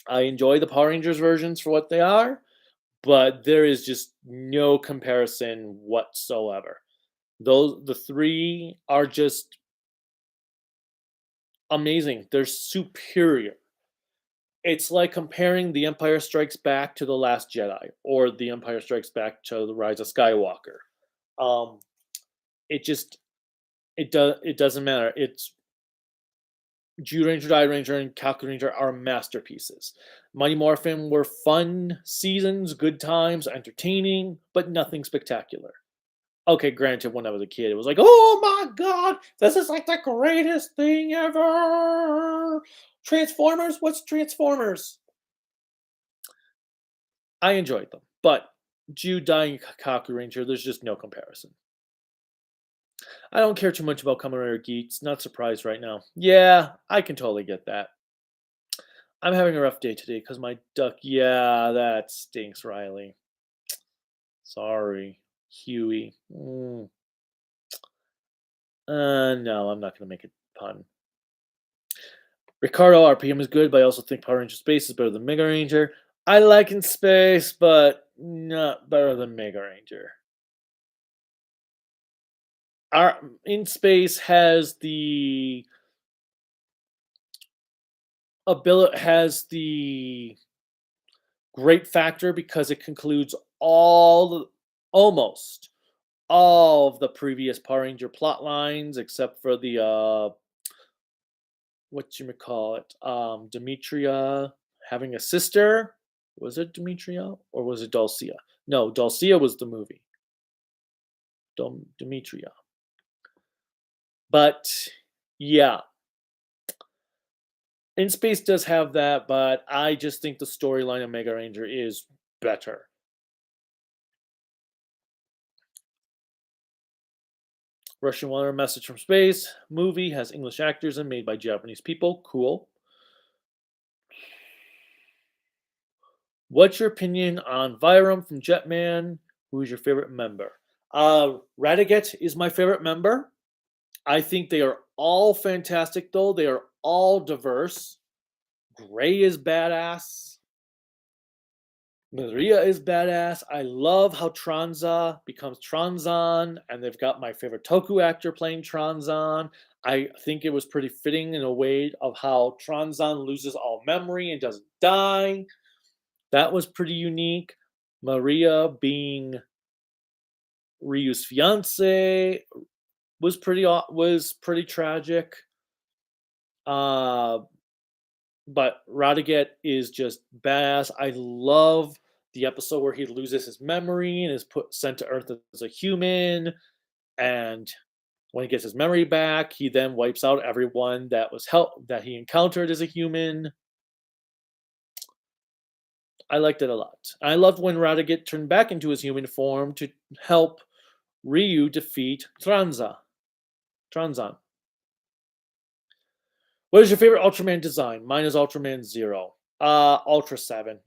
I enjoy the Power Rangers versions for what they are, but there is just no comparison whatsoever. The 3 are just amazing. They're superior. It's like comparing The Empire Strikes Back to The Last Jedi, or The Empire Strikes Back to The Rise of Skywalker. Um, it doesn't matter. It's Jew Ranger, Die Ranger, and Kaku Ranger are masterpieces. Mighty Morphin were fun seasons, good times, entertaining, but nothing spectacular. Okay, granted, when I was a kid, it was like, oh my god, this is like the greatest thing ever. Transformers? What's Transformers? I enjoyed them, but Jew dying Kaku Ranger, there's just no comparison. I don't care too much about Kamen Rider Geeks. Not surprised right now. Yeah, I can totally get that. I'm having a rough day today because my duck. Yeah, that stinks, Riley. Sorry, Huey. No, I'm not gonna make a pun. Ricardo, RPM is good, but I also think Power Ranger Space is better than Mega Ranger. I like In Space, but not better than Mega Ranger. Our In Space has the great factor because it concludes almost all of the previous Power Ranger plot lines except for the Demetria having a sister. Was it Demetria or was it Dulcia? No, Dulcia was the movie. Demetria. But yeah, In Space does have that, but I just think the storyline of Mega Ranger is better. Russian Water Message from Space movie has English actors and made by Japanese people. Cool. What's your opinion on Vyram from Jetman? Who is your favorite member? Radigat is my favorite member. I think they are all fantastic, though. They are all diverse. Gray is badass. Maria is badass. I love how Tranza becomes Tranzan, and they've got my favorite Toku actor playing Tranzan. I think it was pretty fitting in a way of how Tranzan loses all memory and doesn't die. That was pretty unique. Maria being Ryu's fiance was pretty tragic. Uh, but Radiguet is just badass. I love the episode where he loses his memory and is sent to Earth as a human. And when he gets his memory back, he then wipes out everyone that he encountered as a human. I liked it a lot. I loved when Radiguet turned back into his human form to help Ryu defeat Tranzan. What is your favorite Ultraman design? Mine is Ultraman Zero. Ultra 7.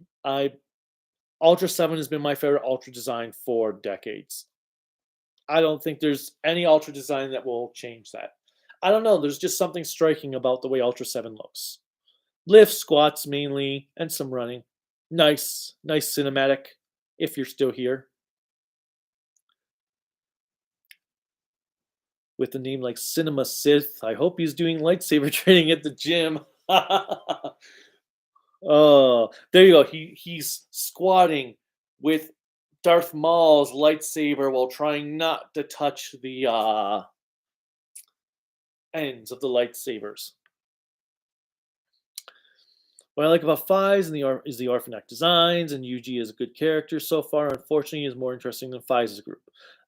Ultra 7 has been my favorite Ultra design for decades. I don't think there's any Ultra design that will change that. I don't know, there's just something striking about the way Ultra 7 looks. Lifts, squats mainly, and some running. Nice cinematic, if you're still here. With a name like Cinema Sith, I hope he's doing lightsaber training at the gym. Oh, there you go. He's squatting with Darth Maul's lightsaber while trying not to touch the ends of the lightsabers. What I like about Fies is the Orphanak designs, and Yuji is a good character so far. Unfortunately, he is more interesting than Fies' group.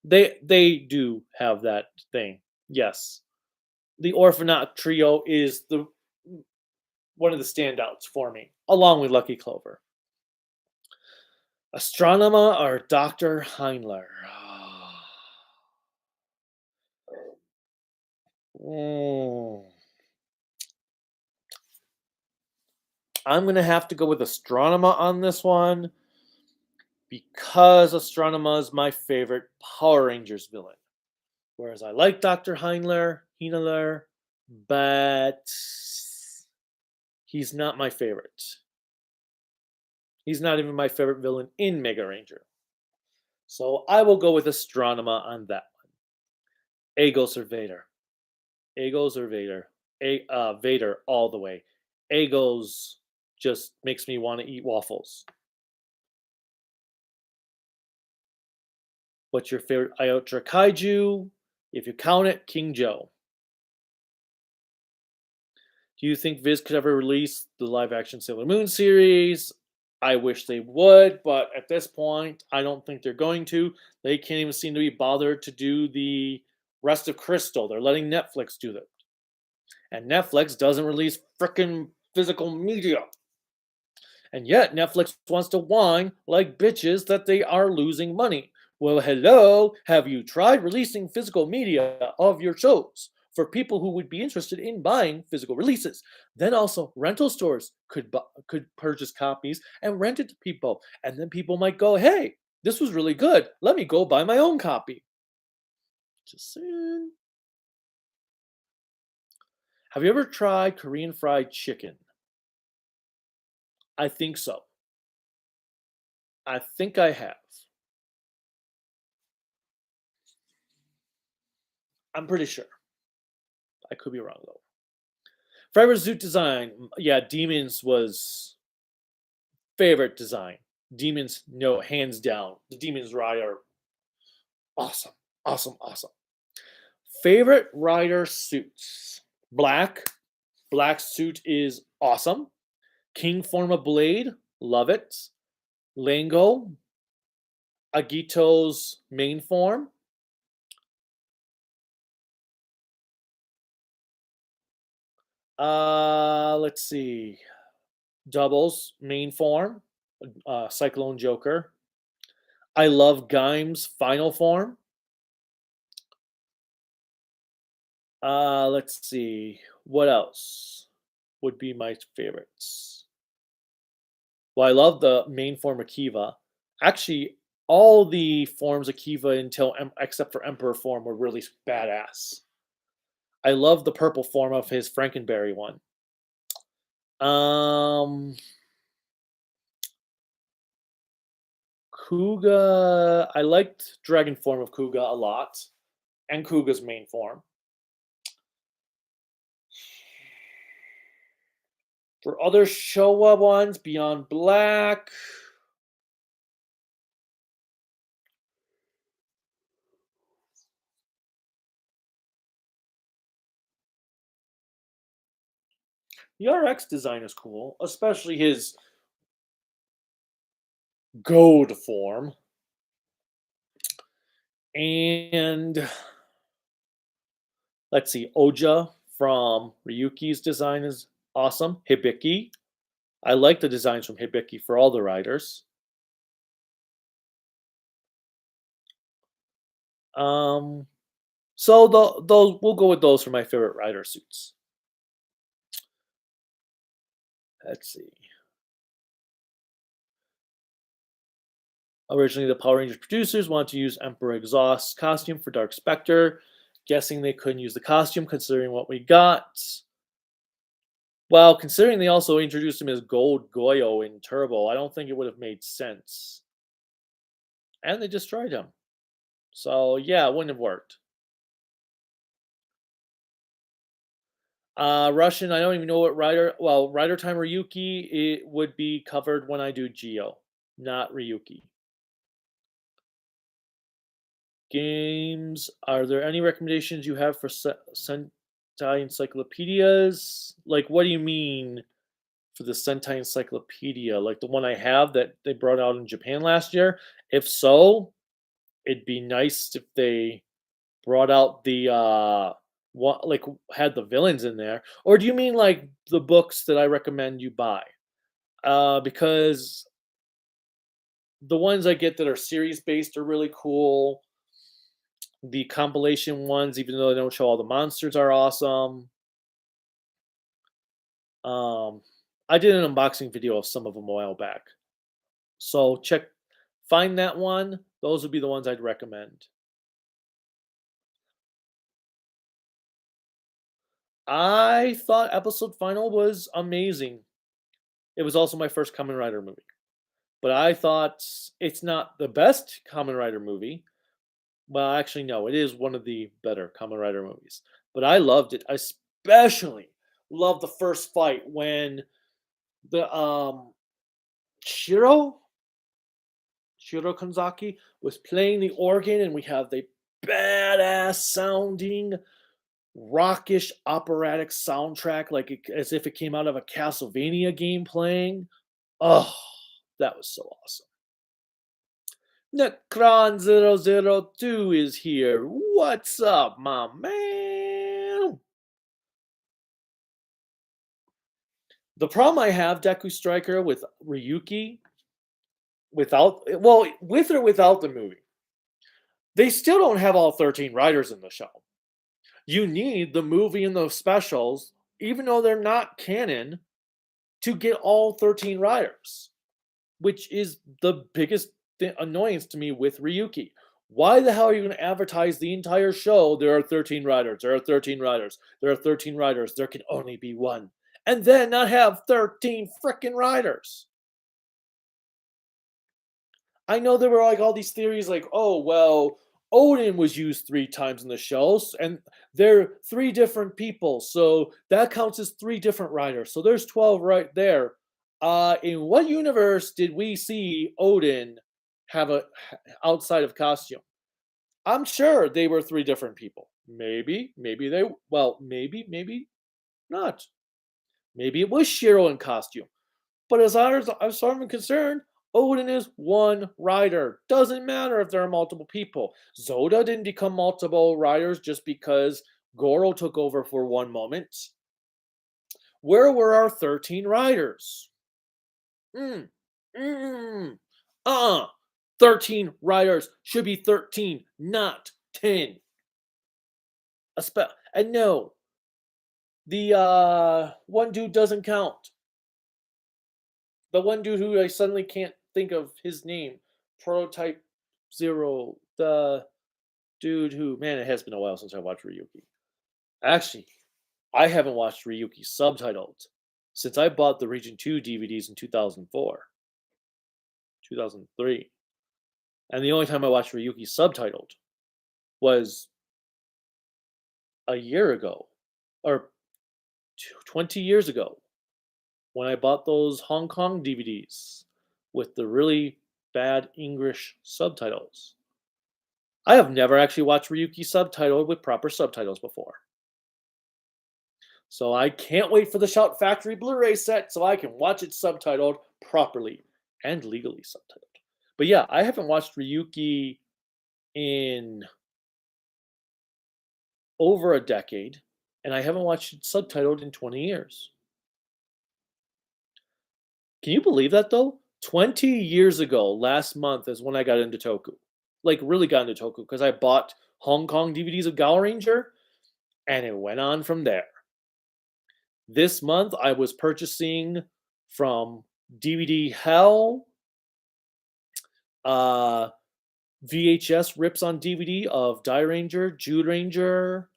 They do have that thing. Yes, the Orphanak trio is one of the standouts for me, along with Lucky Clover. Astronema or Dr. Heinler? I'm going to have to go with Astronema on this one because Astronema is my favorite Power Rangers villain. Whereas I like Dr. Heinler, but he's not my favorite. He's not even my favorite villain in Mega Ranger. So I will go with Astronema on that one. Agos or Vader? Agos or Vader? Vader all the way. Agos just makes me want to eat waffles. What's your favorite Iotra Kaiju? If you count it, King Joe. Do you think Viz could ever release the live-action Sailor Moon series? I wish they would, but at this point, I don't think they're going to. They can't even seem to be bothered to do the rest of Crystal. They're letting Netflix do that. And Netflix doesn't release frickin' physical media. And yet, Netflix wants to whine like bitches that they are losing money. Well, hello, have you tried releasing physical media of your shows for people who would be interested in buying physical releases? Then also, rental stores could purchase copies and rent it to people. And then people might go, hey, this was really good. Let me go buy my own copy. Just saying. Have you ever tried Korean fried chicken? I think so. I think I have. I'm pretty sure. I could be wrong though. Forever Zoot design. Yeah, Demons was favorite design. Demons, no, hands down. The Demons ride are awesome. Awesome. Favorite rider suits. Black. Black suit is awesome. King Forma Blade. Love it. Lango. Agito's main form. Let's see. Doubles, main form, Cyclone Joker. I love Gaim's final form. Let's see. What else would be my favorites? Well, I love the main form of Kiva. Actually, all the forms of Kiva except for Emperor form were really badass. I love the purple form of his Frankenberry one. Um, Kuga. I liked Dragon form of Kuga a lot, and Kuga's main form. For other Showa ones, Beyond Black. The RX design is cool, especially his gold form. And let's see, Oja from Ryuki's design is awesome. Hibiki. I like the designs from Hibiki for all the riders. Um, so those we'll go with those for my favorite rider suits. Let's see. Originally, the Power Rangers producers wanted to use Emperor Exhaust's costume for Dark Spectre. Guessing they couldn't use the costume considering what we got. Well, considering they also introduced him as Gold Goyo in Turbo, I don't think it would have made sense. And they destroyed him. So yeah, it wouldn't have worked. Russian, I don't even know what Rider. Well, Rider Time Ryuki, it would be covered when I do Geo, not Ryuki. Games. Are there any recommendations you have for Sentai encyclopedias? Like, what do you mean for the Sentai encyclopedia? Like the one I have that they brought out in Japan last year? If so, it'd be nice if they brought out the what like had the villains in there. Or do you mean like the books that I recommend you buy? Because the ones I get that are series based are really cool. The compilation ones, even though they don't show all the monsters, are awesome. Um, I did an unboxing video of some of them a while back, so find that one. Those would be the ones I'd recommend. I thought episode final was amazing. It was also my first Kamen Rider movie, but I thought it's not the best Kamen Rider movie. Well, actually, no, it is one of the better Kamen Rider movies. But I loved it. I especially loved the first fight when the Shiro Shiro Kanzaki was playing the organ, and we have the badass sounding rockish operatic soundtrack, like as if it came out of a Castlevania game playing. Oh, that was so awesome. Necron 002 is here. What's up, my man? The problem I have, Deku Striker, with Ryuki, with or without the movie, they still don't have all 13 writers in the show. You need the movie and the specials, even though they're not canon, to get all 13 writers, which is the biggest annoyance to me with Ryuki. Why the hell are you going to advertise the entire show? There are 13 writers. There are 13 writers. There are 13 writers. There can only be one. And then not have 13 freaking writers. I know there were like all these theories like, oh, well, Odin was used 3 times in the shows, and they're 3 different people. So that counts as 3 different writers. So there's 12 right there. In what universe did we see Odin have a outside of costume? I'm sure they were 3 different people. Maybe not. Maybe it was Shiro in costume. But as far as I'm concerned, Odin is one rider. Doesn't matter if there are multiple people. Zoda didn't become multiple riders just because Goro took over for one moment. Where were our 13 riders? Mm, mm, uh 13 riders should be 13, not 10. And no, the one dude doesn't count. The one dude who I suddenly can't think of his name, Prototype Zero, the dude who, man, it has been a while since I watched Ryuki. Actually, I haven't watched Ryuki subtitled since I bought the Region 2 DVDs in 2004, 2003. And the only time I watched Ryuki subtitled was a year ago or 20 years ago when I bought those Hong Kong DVDs with the really bad English subtitles. I have never actually watched Ryuki subtitled with proper subtitles before. So I can't wait for the Shout Factory Blu-ray set so I can watch it subtitled properly and legally subtitled. But yeah, I haven't watched Ryuki in over a decade, and I haven't watched it subtitled in 20 years. Can you believe that though? 20 years ago, last month is when I got into Toku. Like really got into Toku because I bought Hong Kong DVDs of Gal Ranger and it went on from there. This month I was purchasing from DVD Hell, VHS rips on DVD of Die Ranger, Jude Ranger,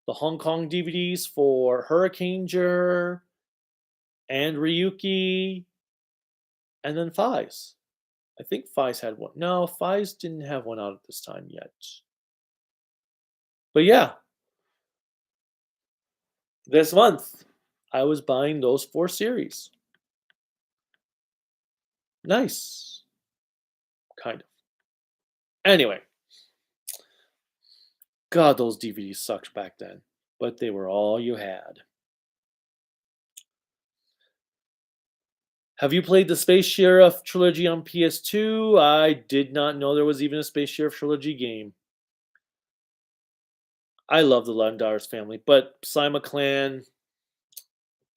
the Hong Kong DVDs for Hurricaneger and Ryuki, and then Fies. I think Fies had one. No, Fies didn't have one out at this time yet. But yeah, this month I was buying those 4 series. Nice. Kind of. Anyway, God, those DVDs sucked back then, but they were all you had. Have you played the Space Sheriff trilogy on PS2? I did not know there was even a Space Sheriff trilogy game. I love the Lundars family, but Sima Clan,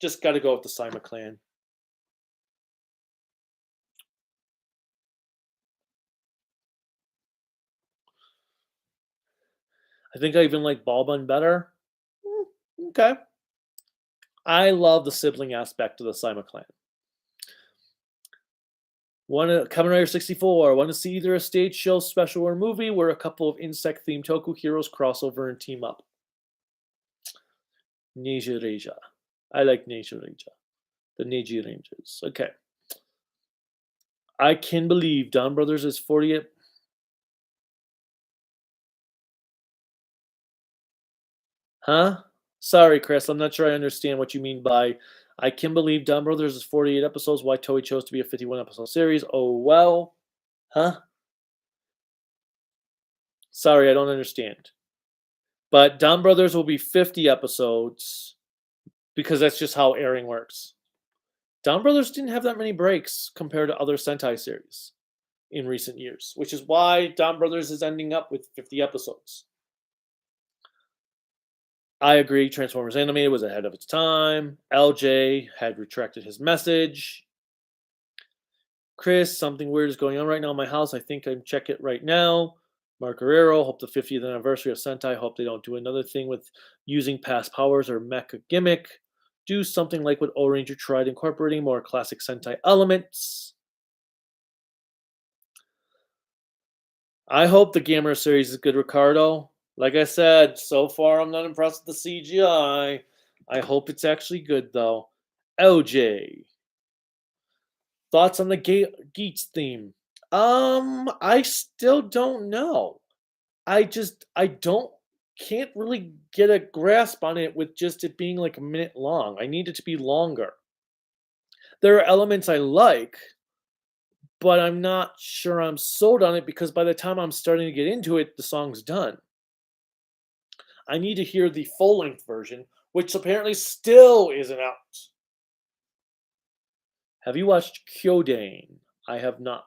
just got to go with the Sima Clan. I think I even like Balbun better. Okay. I love the sibling aspect of the Sima Clan. Kamen Rider 64. Want to see either a stage show, special, or movie where a couple of insect-themed Toku heroes cross over and team up? Neji Reija. I like Neji Reija. The Neji Rangers. Okay. I can believe Don Brothers is 40th. Huh? Sorry, Chris. I'm not sure I understand what you mean by I can believe Don Brothers is 48 episodes. Why Toei chose to be a 51 episode series? Oh, well. Huh? Sorry, I don't understand. But Don Brothers will be 50 episodes because that's just how airing works. Don Brothers didn't have that many breaks compared to other Sentai series in recent years, which is why Don Brothers is ending up with 50 episodes. I agree, Transformers Animated was ahead of its time. LJ had retracted his message. Chris, something weird is going on right now in my house. I think I can check it right now. Mark Guerrero, hope the 50th anniversary of Sentai. Hope they don't do another thing with using past powers or mecha gimmick. Do something like what O-Ranger tried, incorporating more classic Sentai elements. I hope the Gamera series is good, Ricardo. Like I said, so far I'm not impressed with the CGI. I hope it's actually good, though. LJ. Thoughts on the Geats theme? I still don't know. I can't really get a grasp on it with just it being like a minute long. I need it to be longer. There are elements I like, but I'm not sure I'm sold on it because by the time I'm starting to get into it, the song's done. I need to hear the full-length version, which apparently still isn't out. Have you watched Kyodane? I have not.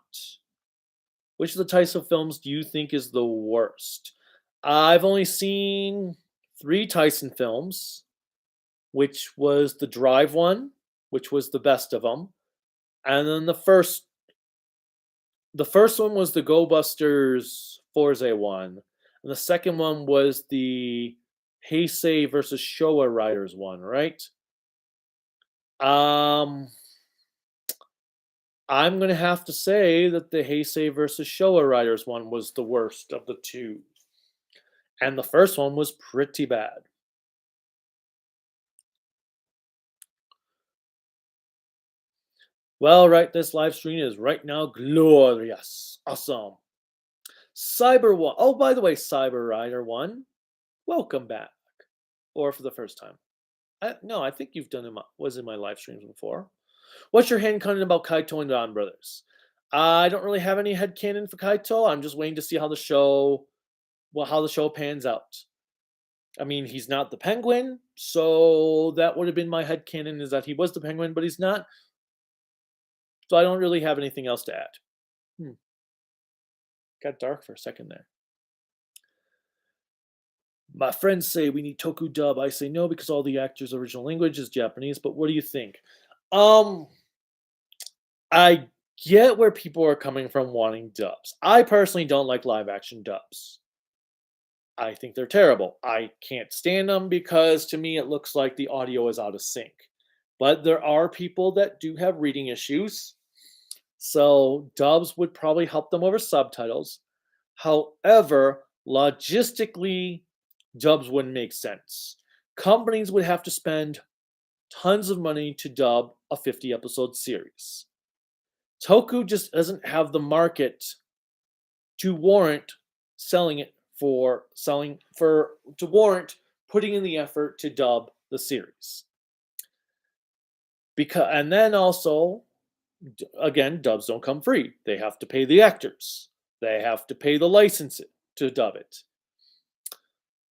Which of the types of films do you think is the worst? I've only seen 3 Tyson films, which was the Drive one, which was the best of them, and then the first one was the Go Busters Forze one, and the second one was the Heisei versus Showa Riders one, right? I'm going to have to say that the Heisei versus Showa Riders one was the worst of the 2. And the first one was pretty bad. Well, right, this live stream is right now glorious. Awesome. Cyber One. Oh, by the way, Cyber Rider One, welcome back. Or for the first time. No, I think you've done was in my live streams before. What's your headcanon about Kaito and Don Brothers? I don't really have any headcanon for Kaito. I'm just waiting to see how the show pans out. I mean, he's not the Penguin, so that would have been my headcanon is that he was the Penguin, but he's not. So I don't really have anything else to add. Hmm. Got dark for a second there. My friends say we need Toku dub. I say no because all the actors' original language is Japanese. But what do you think? Um, I get where people are coming from wanting dubs. I personally don't like live action dubs. I think they're terrible. I can't stand them because to me it looks like the audio is out of sync. But there are people that do have reading issues, so dubs would probably help them over subtitles. However, logistically, dubs wouldn't make sense. Companies would have to spend tons of money to dub a 50 episode series. Toku just doesn't have the market to warrant to warrant putting in the effort to dub the series. And then also, again, dubs don't come free. They have to pay the actors. They have to pay the license to dub it.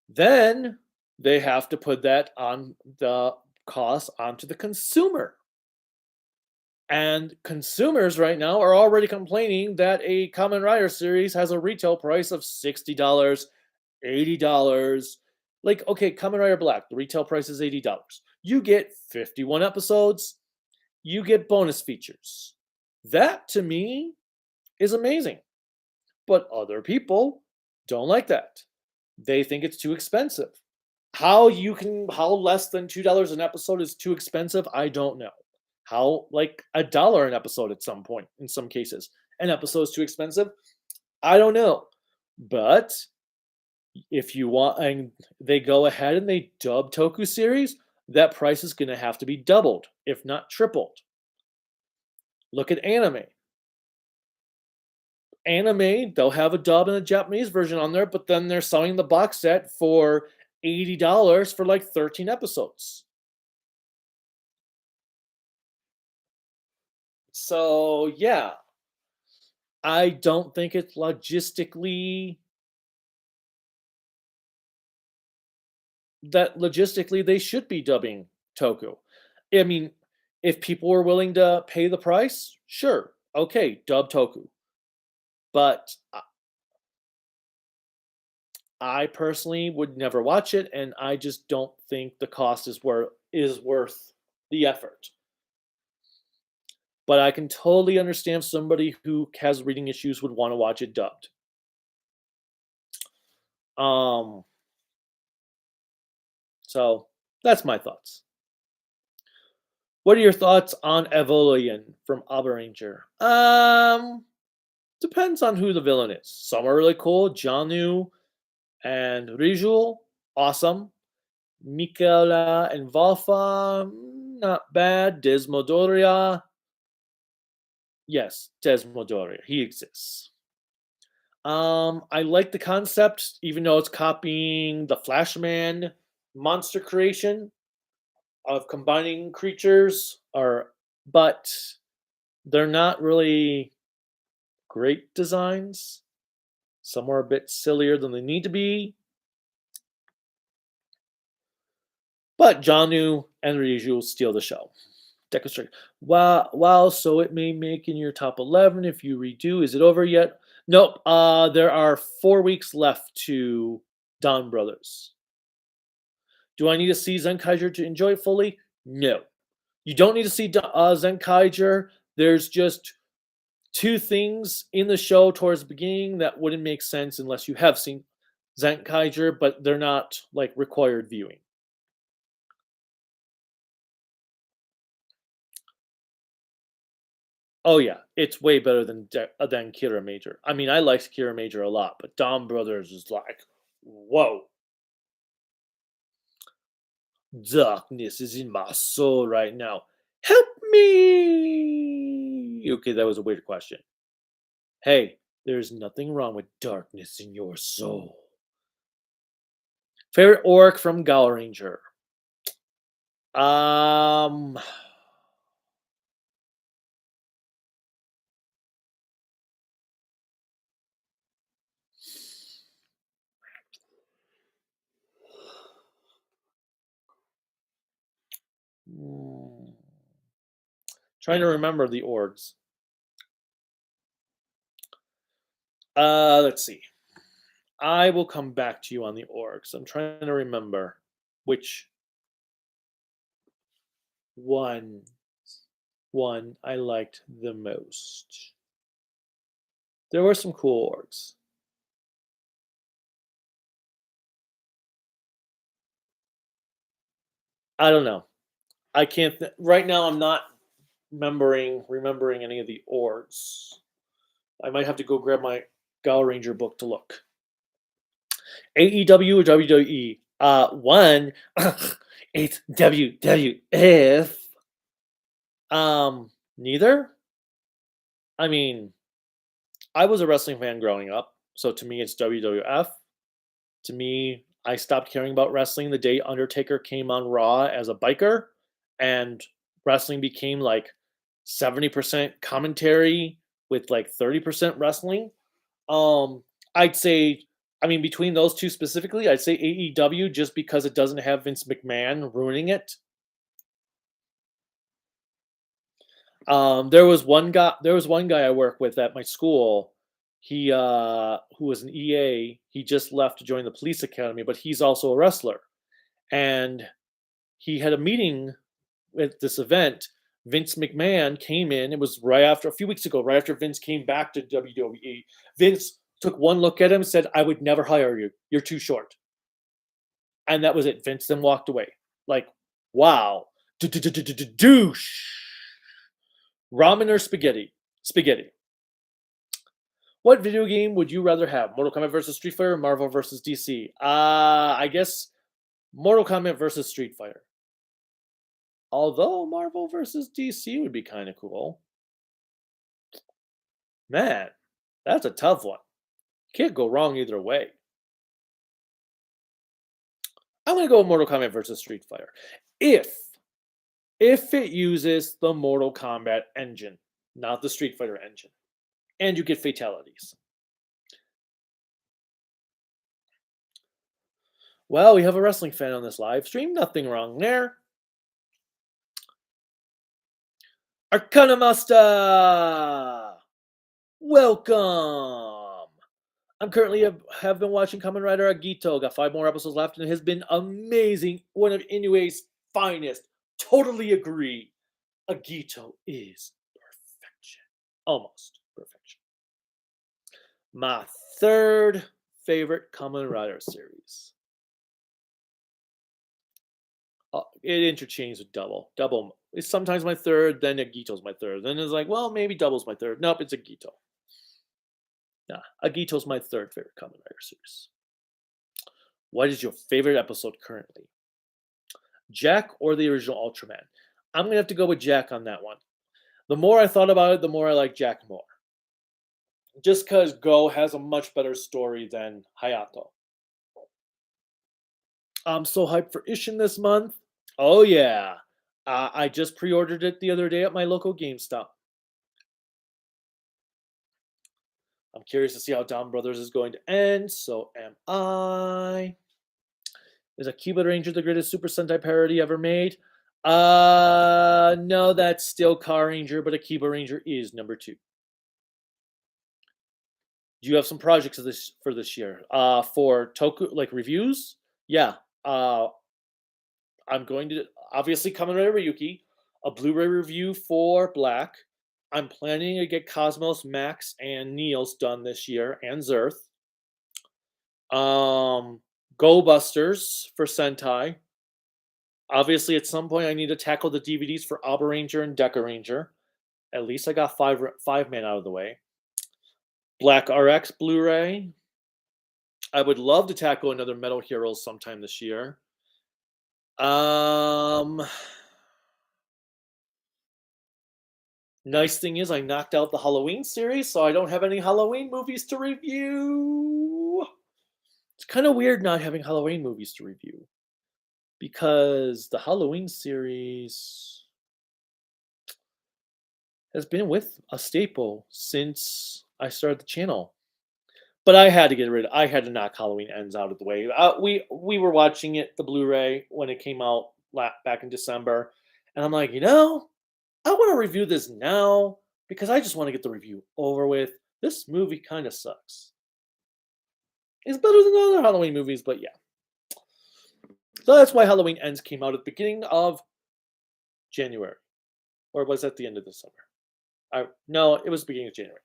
Then they have to put that on the cost onto the consumer. And consumers right now are already complaining that a Kamen Rider series has a retail price of $60, $80. Like, okay, Kamen Rider Black, the retail price is $80. You get 51 episodes, you get bonus features. That to me is amazing. But other people don't like that. They think it's too expensive. How less than $2 an episode is too expensive, I don't know. How like $1 an episode at some point in some cases. An episode is too expensive? I don't know. But if you want and they go ahead and they dub Toku series, that price is going to have to be doubled, if not tripled. Look at anime. Anime, they'll have a dub and a Japanese version on there, but then they're selling the box set for $80 for like 13 episodes. So, yeah, I don't think it's logistically they should be dubbing Toku. I mean, if people were willing to pay the price, sure, okay, dub Toku. But I personally would never watch it, and I just don't think the cost is worth the effort. But I can totally understand somebody who has reading issues would want to watch it dubbed. Um, so that's my thoughts. What are your thoughts on Evolian from Abaranger? Depends on who the villain is. Some are really cool. Janu and Rijul, awesome. Michaela and Valfa, not bad. Desmodoria, yes, Desmodoria, he exists. I like the concept, even though it's copying the Flashman monster creation of combining creatures, but they're not really great designs. Some are a bit sillier than they need to be. But Janu and Riju steal the show. Deconstruct. Wow, so it may make in your top 11 if you redo. Is it over yet? Nope. There are 4 weeks left to Don Brothers. Do I need to see Zenkaiger to enjoy it fully? No. You don't need to see Zenkaiger. There's just 2 things in the show towards the beginning that wouldn't make sense unless you have seen Zenkaiger, but they're not like required viewing. Oh yeah, it's way better than Kira Major. I mean, I liked Kira Major a lot, but Don Brothers is like, whoa. Darkness is in my soul right now. Help me! Okay, that was a weird question. Hey, there's nothing wrong with darkness in your soul. Favorite orc from Gower Ranger. Um, mm, trying to remember the orgs. Let's see. I will come back to you on the orgs. I'm trying to remember which one one I liked the most. There were some cool orgs. I don't know. I can't right now. I'm not remembering any of the orgs. I might have to go grab my Gal Ranger book to look. AEW or WWE? One, it's WWF. Neither. I mean, I was a wrestling fan growing up, so to me, it's WWF. To me, I stopped caring about wrestling the day Undertaker came on Raw as a biker, and wrestling became like 70% commentary with like 30% wrestling. Um, I'd say, I mean, between those two specifically, I'd say AEW just because it doesn't have Vince McMahon ruining it. There was one guy I work with at my school. He who was an EA. He just left to join the police academy, but he's also a wrestler. And he had a meeting at this event. Vince McMahon came in. It was right after a few weeks ago, right after Vince came back to WWE. Vince took one look at him and said, "I would never hire you. You're too short." And that was it. Vince then walked away. Like, wow. Douche. Ramen or spaghetti? Spaghetti. What video game would you rather have? Mortal Kombat versus Street Fighter, Marvel versus DC? I guess Mortal Kombat versus Street Fighter. Although Marvel versus DC would be kind of cool. Man, that's a tough one. Can't go wrong either way. I'm gonna go with Mortal Kombat versus Street Fighter. If if it uses the Mortal Kombat engine, not the Street Fighter engine, and you get fatalities. Well, we have a wrestling fan on this live stream. Nothing wrong there. Arcana Master! Welcome! I'm currently have been watching Kamen Rider Agito. Got 5 more episodes left, and it has been amazing. One of Inoue's finest. Totally agree. Agito is perfection. Almost perfection. My third favorite Kamen Rider series. It interchanges with Double. Double is sometimes my third, then Agito's my third. Then it's like, well, maybe Double's my third. Nope, it's Agito. Nah, Agito's my third favorite Kamen Rider series. What is your favorite episode currently? Jack or the original Ultraman? I'm gonna have to go with Jack on that one. The more I thought about it, the more I like Jack more. Just because Go has a much better story than Hayato. I'm so hyped for Ishin this month. Oh yeah. I just pre-ordered it the other day at my local GameStop. I'm curious to see how Dawn Brothers is going to end. So am I. Is Akiba Ranger the greatest Super Sentai parody ever made? No, that's still Car Ranger, but Akiba Ranger is number 2. Do you have some projects for this year? For Toku, like reviews? Yeah. I'm going to obviously Kamen Rider Ryuki, a Blu-ray review for Black. I'm planning to get Cosmos, Max, and Niels done this year, and Zerth. Go Busters for Sentai. Obviously, at some point, I need to tackle the DVDs for Alba Ranger and Deca Ranger. At least I got five man out of the way. Black RX Blu-ray. I would love to tackle another Metal Heroes sometime this year. Nice thing is I knocked out the Halloween series, so I don't have any Halloween movies to review. It's kind of weird not having Halloween movies to review because the Halloween series has been with a staple since I started the channel. But I had to get rid of. I had to knock Halloween Ends out of the way. We were watching it, the Blu-ray, when it came out back in December, and I'm like, I want to review this now because I just want to get the review over with. This movie kind of sucks. It's better than other Halloween movies, but yeah. So that's why Halloween Ends came out at the beginning of January, or was that the end of the summer? No, it was the beginning of January.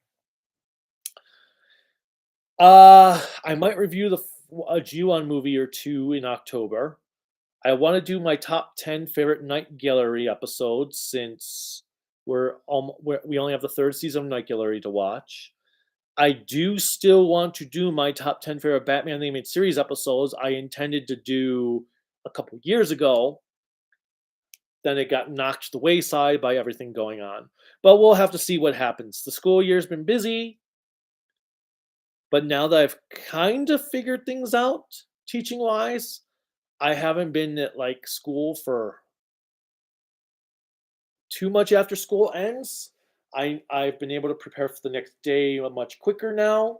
I might review a Ju-on movie or two in October. I want to do my top 10 favorite Night Gallery episodes since we only have the third season of Night Gallery to watch. I do still want to do my top 10 favorite Batman animated series episodes. I intended to do a couple years ago. Then it got knocked to the wayside by everything going on. But we'll have to see what happens. The school year's been busy. But now that I've kind of figured things out teaching wise, I haven't been at like school for too much after school ends. I've been able to prepare for the next day much quicker now.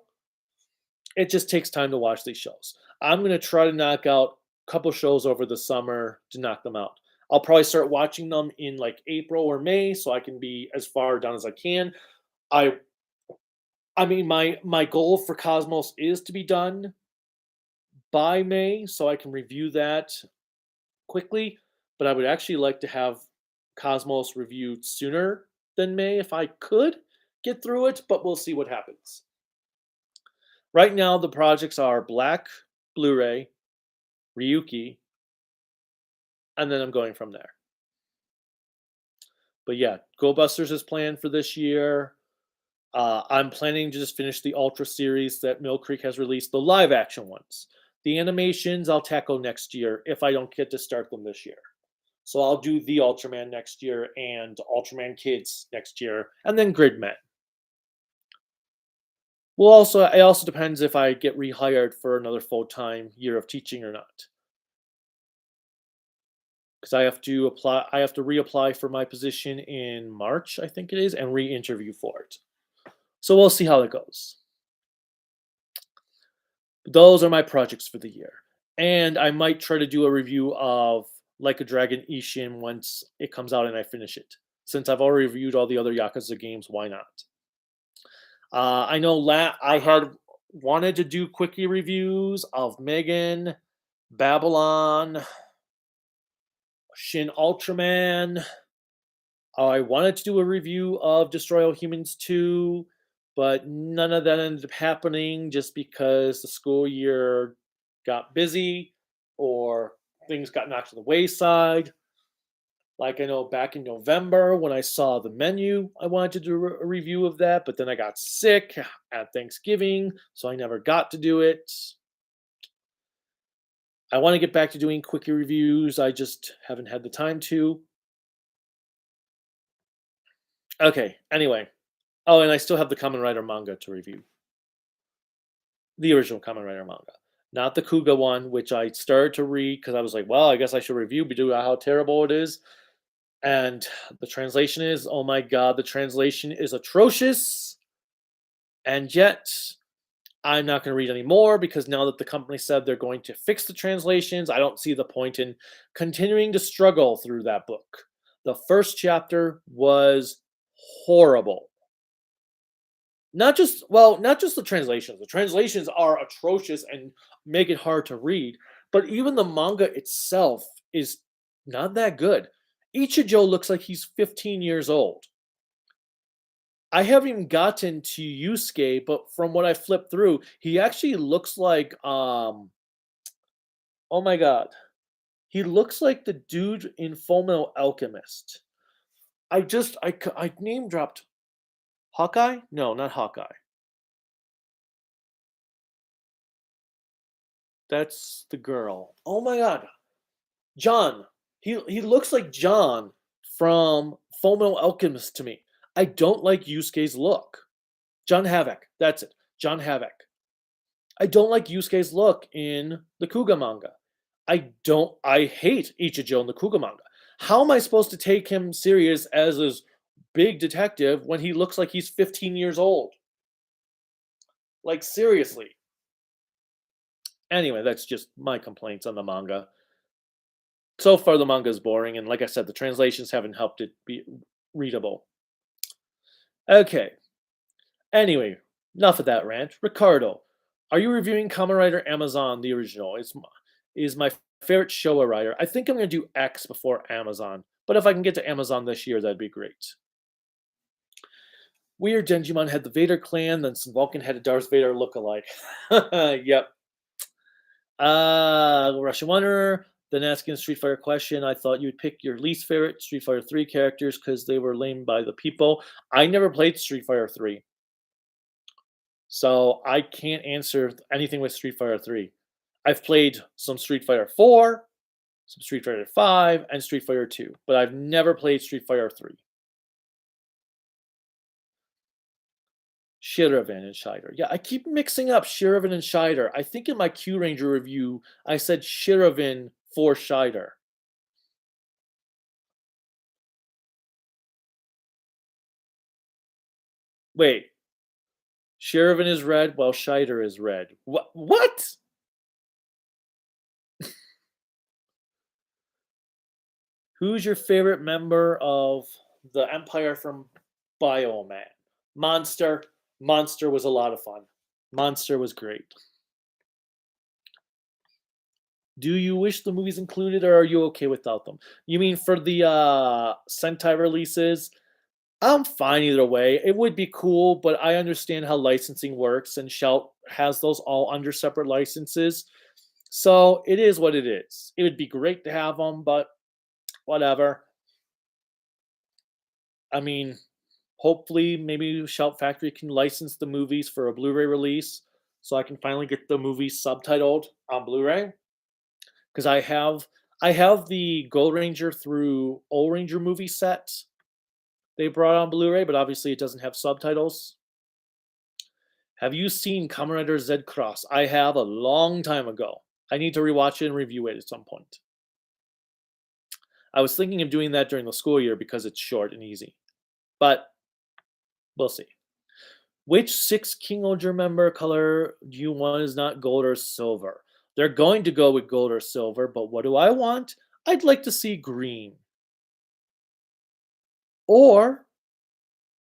It just takes time to watch these shows. I'm gonna try to knock out a couple shows over the summer to knock them out. I'll probably start watching them in like April or May so I can be as far done as I can. I I mean my goal for Cosmos is to be done by May so I can review that quickly, but I would actually like to have Cosmos reviewed sooner than May if I could get through it, but we'll see what happens. Right now, the projects are Black, Blu-ray, Ryuki, and then I'm going from there. But yeah, Go Busters is planned for this year. I'm planning to just finish the Ultra series that Mill Creek has released, the live action ones. The animations I'll tackle next year if I don't get to start them this year. So I'll do the Ultraman next year and Ultraman Kids next year, and then Gridman. It also depends if I get rehired for another full-time year of teaching or not. Because I have to apply, I have to reapply for my position in March, I think it is, and re-interview for it. So we'll see how it goes. Those are my projects for the year. And I might try to do a review of Like a Dragon Ishin once it comes out and I finish it. Since I've already reviewed all the other Yakuza games, why not? I know I had wanted to do quickie reviews of Megan, Babylon, Shin Ultraman. I wanted to do a review of Destroy All Humans 2, but none of that ended up happening just because the school year got busy or things got knocked to the wayside. Like I know back in November when I saw the menu, I wanted to do a review of that, but then I got sick at Thanksgiving, so I never got to do it. I want to get back to doing quickie reviews. I just haven't had the time to. Okay, anyway. Oh, and I still have the Kamen Rider manga to review. The original Kamen Rider manga. Not the Kuga one, which I started to read because I was like, well, I guess I should review due to how terrible it is. And the translation is, oh my god, the translation is atrocious. And yet, I'm not going to read any more because now that the company said they're going to fix the translations, I don't see the point in continuing to struggle through that book. The first chapter was horrible. Not just the translations. The translations are atrocious and make it hard to read, but even the manga itself is not that good. Ichijo looks like he's 15 years old. I haven't even gotten to Yusuke, but from what I flipped through, he actually looks like oh my god. He looks like the dude in Fullmetal Alchemist. I name dropped Hawkeye? No, not Hawkeye. That's the girl. Oh my god. John. He looks like John from Fullmetal Alchemist to me. I don't like Yusuke's look. John Havoc, that's it. John Havoc. I don't like Yusuke's look in the Kuga manga. I hate Ichijo in the Kuga manga. How am I supposed to take him serious as this big detective when he looks like he's 15 years old? Like, seriously. Anyway, that's just my complaints on the manga. So far, the manga is boring, and like I said, the translations haven't helped it be readable. Okay. Anyway, enough of that rant. Ricardo, are you reviewing Kamen Rider Amazon, the original? Is my favorite Showa Rider. I think I'm going to do X before Amazon, but if I can get to Amazon this year, that'd be great. Weird Denjimon had the Vader clan, then some Vulcan had a Darth Vader look-alike. Yep. Russian Wanderer, then asking a Street Fighter question. I thought you'd pick your least favorite Street Fighter 3 characters because they were lame by the people. I never played Street Fighter 3. So I can't answer anything with Street Fighter 3. I've played some Street Fighter 4, some Street Fighter 5, and Street Fighter 2, but I've never played Street Fighter 3. Shiravan and Shider. Yeah, I keep mixing up Shiravan and Shider. I think in my Q Ranger review, I said Shiravan for Shider. Wait, Shiravan is red while Shider is red. What? Who's your favorite member of the Empire from Bioman? Monster. Monster was a lot of fun. Monster was great. Do you wish the movies included, or are you okay without them? You mean for the Sentai releases? I'm fine either way. It would be cool, but I understand how licensing works, and Shout has those all under separate licenses. So it is what it is. It would be great to have them, but whatever. I mean, hopefully, maybe Shout Factory can license the movies for a Blu-ray release, so I can finally get the movies subtitled on Blu-ray. Because I have the Gold Ranger through Old Ranger movie set they brought on Blu-ray, but obviously it doesn't have subtitles. Have you seen Kamen Rider Z Cross? I have a long time ago. I need to rewatch it and review it at some point. I was thinking of doing that during the school year because it's short and easy. But we'll see. Which 6 King Ultra member color do you want is not gold or silver? They're going to go with gold or silver, but what do I want? I'd like to see green. Or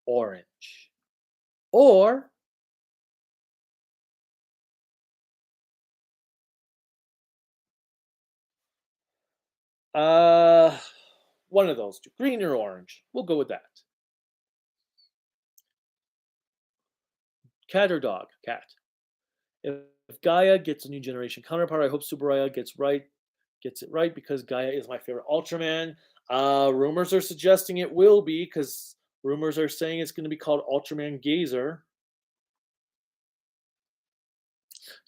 orange. Or uh one of those two. Green or orange. We'll go with that. Cat or dog? Cat. If Gaia gets a new generation counterpart, I hope Subaraya gets it right because Gaia is my favorite Ultraman. Rumors are suggesting it will be because rumors are saying it's going to be called Ultraman Gazer.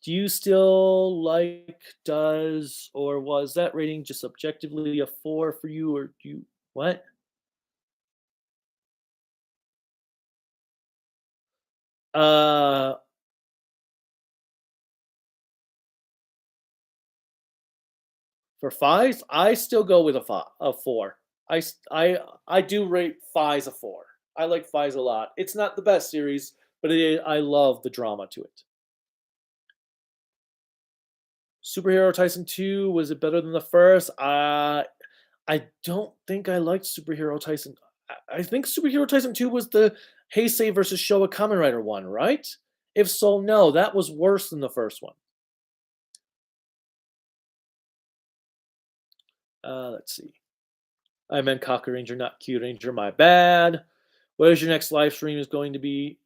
Do you still like does or was that rating just objectively a 4 for you or do you what? Uh for fives, I still go with a 4. I do rate fives a 4. I like fives a lot. It's not the best series, but I love the drama to it. Superhero Tyson 2, was it better than the first? I don't think I liked Superhero Tyson. I think Superhero Tyson 2 was the Heisei versus Showa Kamen Rider one, right? If so, no, that was worse than the first one. Let's see. I meant Kaku Ranger, not Q Ranger. My bad. What is your next live stream is going to be?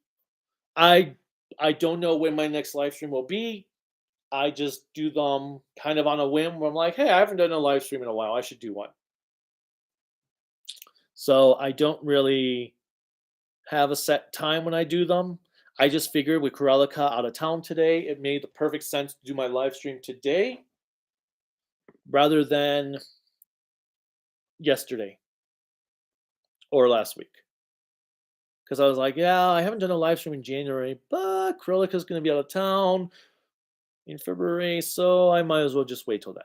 I I don't know when my next live stream will be. I just do them kind of on a whim where I'm like, hey, I haven't done a live stream in a while. I should do one. So I don't really have a set time when I do them. I just figured with Corelica out of town today, it made the perfect sense to do my live stream today rather than yesterday or last week. because I was like, yeah, I haven't done a live stream in January, but Krillic is going to be out of town in February, so I might as well just wait till then.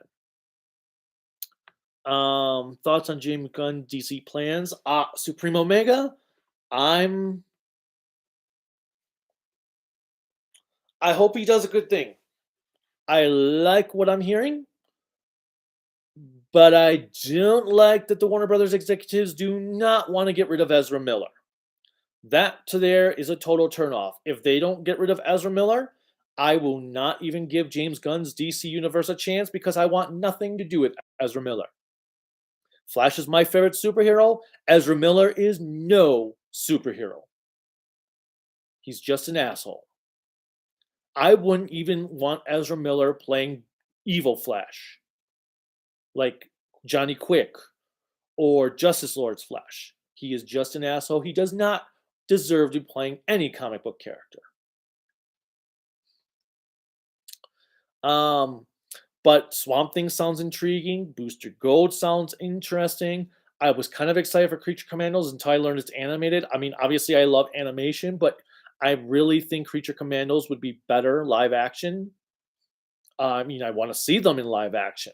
Thoughts on James Gunn DC plans? Supreme Omega. I'm. I hope he does a good thing. I like what I'm hearing, but I don't like that the Warner Brothers executives do not want to get rid of Ezra Miller. That to there is a total turnoff. If they don't get rid of Ezra Miller, I will not even give James Gunn's DC Universe a chance because I want nothing to do with Ezra Miller. Flash is my favorite superhero. Ezra Miller is no superhero. He's just an asshole. I wouldn't even want Ezra Miller playing evil Flash, like Johnny Quick or Justice Lord's Flash. He is just an asshole. He does not deserve to be playing any comic book character. But Swamp Thing sounds intriguing. Booster Gold sounds interesting. I was kind of excited for Creature Commandos until I learned it's animated. I mean, obviously, I love animation, but I really think Creature Commandos would be better live action. I mean, I want to see them in live action.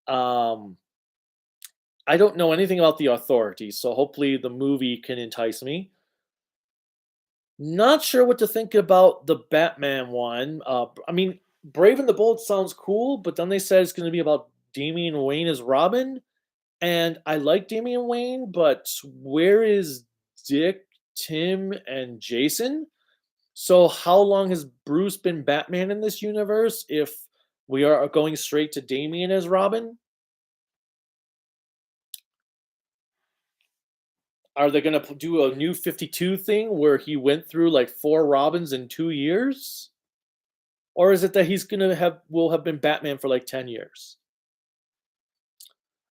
I don't know anything about the Authority, so hopefully the movie can entice me. Not sure what to think about the Batman one. I mean, Brave and the Bold sounds cool, but then they said it's going to be about Damian Wayne as Robin, and I like Damian Wayne, but where is Dick, Tim, and Jason? So how long has Bruce been Batman in this universe if we are going straight to Damian as Robin? Are they going to do a new 52 thing where he went through like 4 Robins in 2 years? Or is it that he's going to will have been Batman for like 10 years?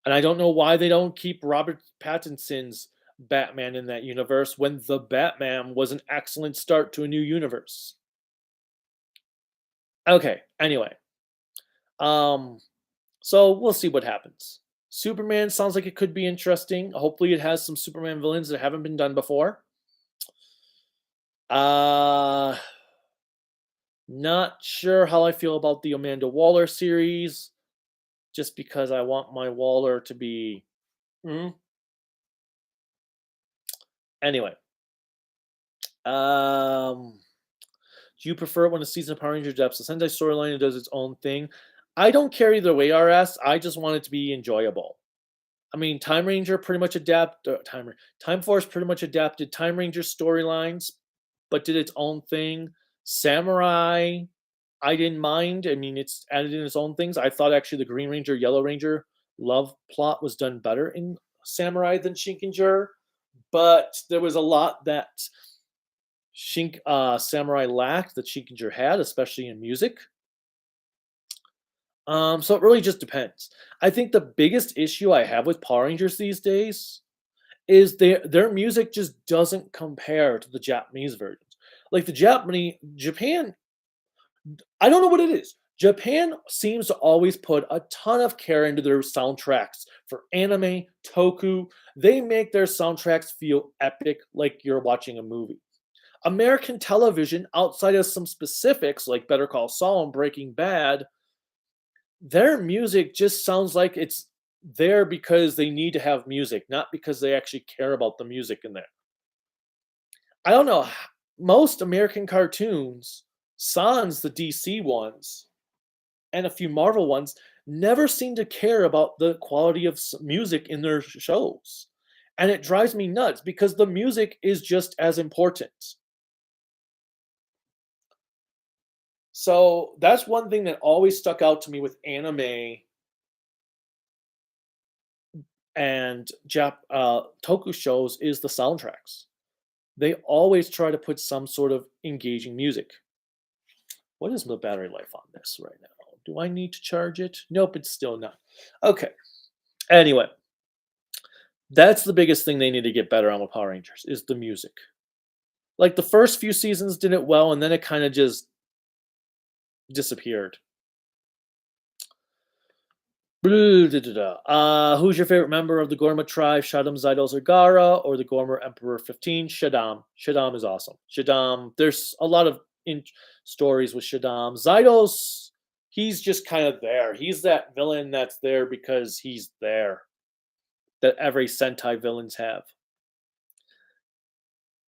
And I don't know why they don't keep Robert Pattinson's Batman in that universe when The Batman was an excellent start to a new universe. Okay, anyway. So we'll see what happens. Superman sounds like it could be interesting. Hopefully it has some Superman villains that haven't been done before. Not sure how I feel about the Amanda Waller series, just because I want my Waller to be. Anyway, do you prefer it when a season of Power Rangers adapts the Sentai storyline and does its own thing? I don't care either way, RS. I just want it to be enjoyable. I mean, Time Ranger pretty much Time Force pretty much adapted Time Ranger storylines, but did its own thing. Samurai, I didn't mind. I mean, it's added in its own things. I thought actually the Green Ranger, Yellow Ranger love plot was done better in Samurai than Shinkenger, but there was a lot that Samurai lacked that Shinkenger had, especially in music. So it really just depends. I think the biggest issue I have with Power Rangers these days is their music just doesn't compare to the Japanese versions. Like Japan, I don't know what it is. Japan seems to always put a ton of care into their soundtracks for anime, toku. They make their soundtracks feel epic, like you're watching a movie. American television, outside of some specifics like Better Call Saul and Breaking Bad, their music just sounds like it's there because they need to have music, not because they actually care about the music in there. I don't know. Most American cartoons, sans the DC ones and a few Marvel ones, never seem to care about the quality of music in their shows. And it drives me nuts because the music is just as important. So that's one thing that always stuck out to me with anime and Toku shows is the soundtracks. They always try to put some sort of engaging music. What is the battery life on this right now? Do I need to charge it? Nope, it's still not. Okay. Anyway, that's the biggest thing they need to get better on with Power Rangers is the music. Like the first few seasons did it well, and then it kind of just disappeared. Who's your favorite member of the Gorma tribe? Shaddam, Zydos, or Gara, or the Gorma Emperor 15? Shaddam. Shaddam is awesome. Shaddam, there's a lot of stories with Shaddam. Zydos, he's just kind of there. He's that villain that's there because he's there, that every Sentai villains have.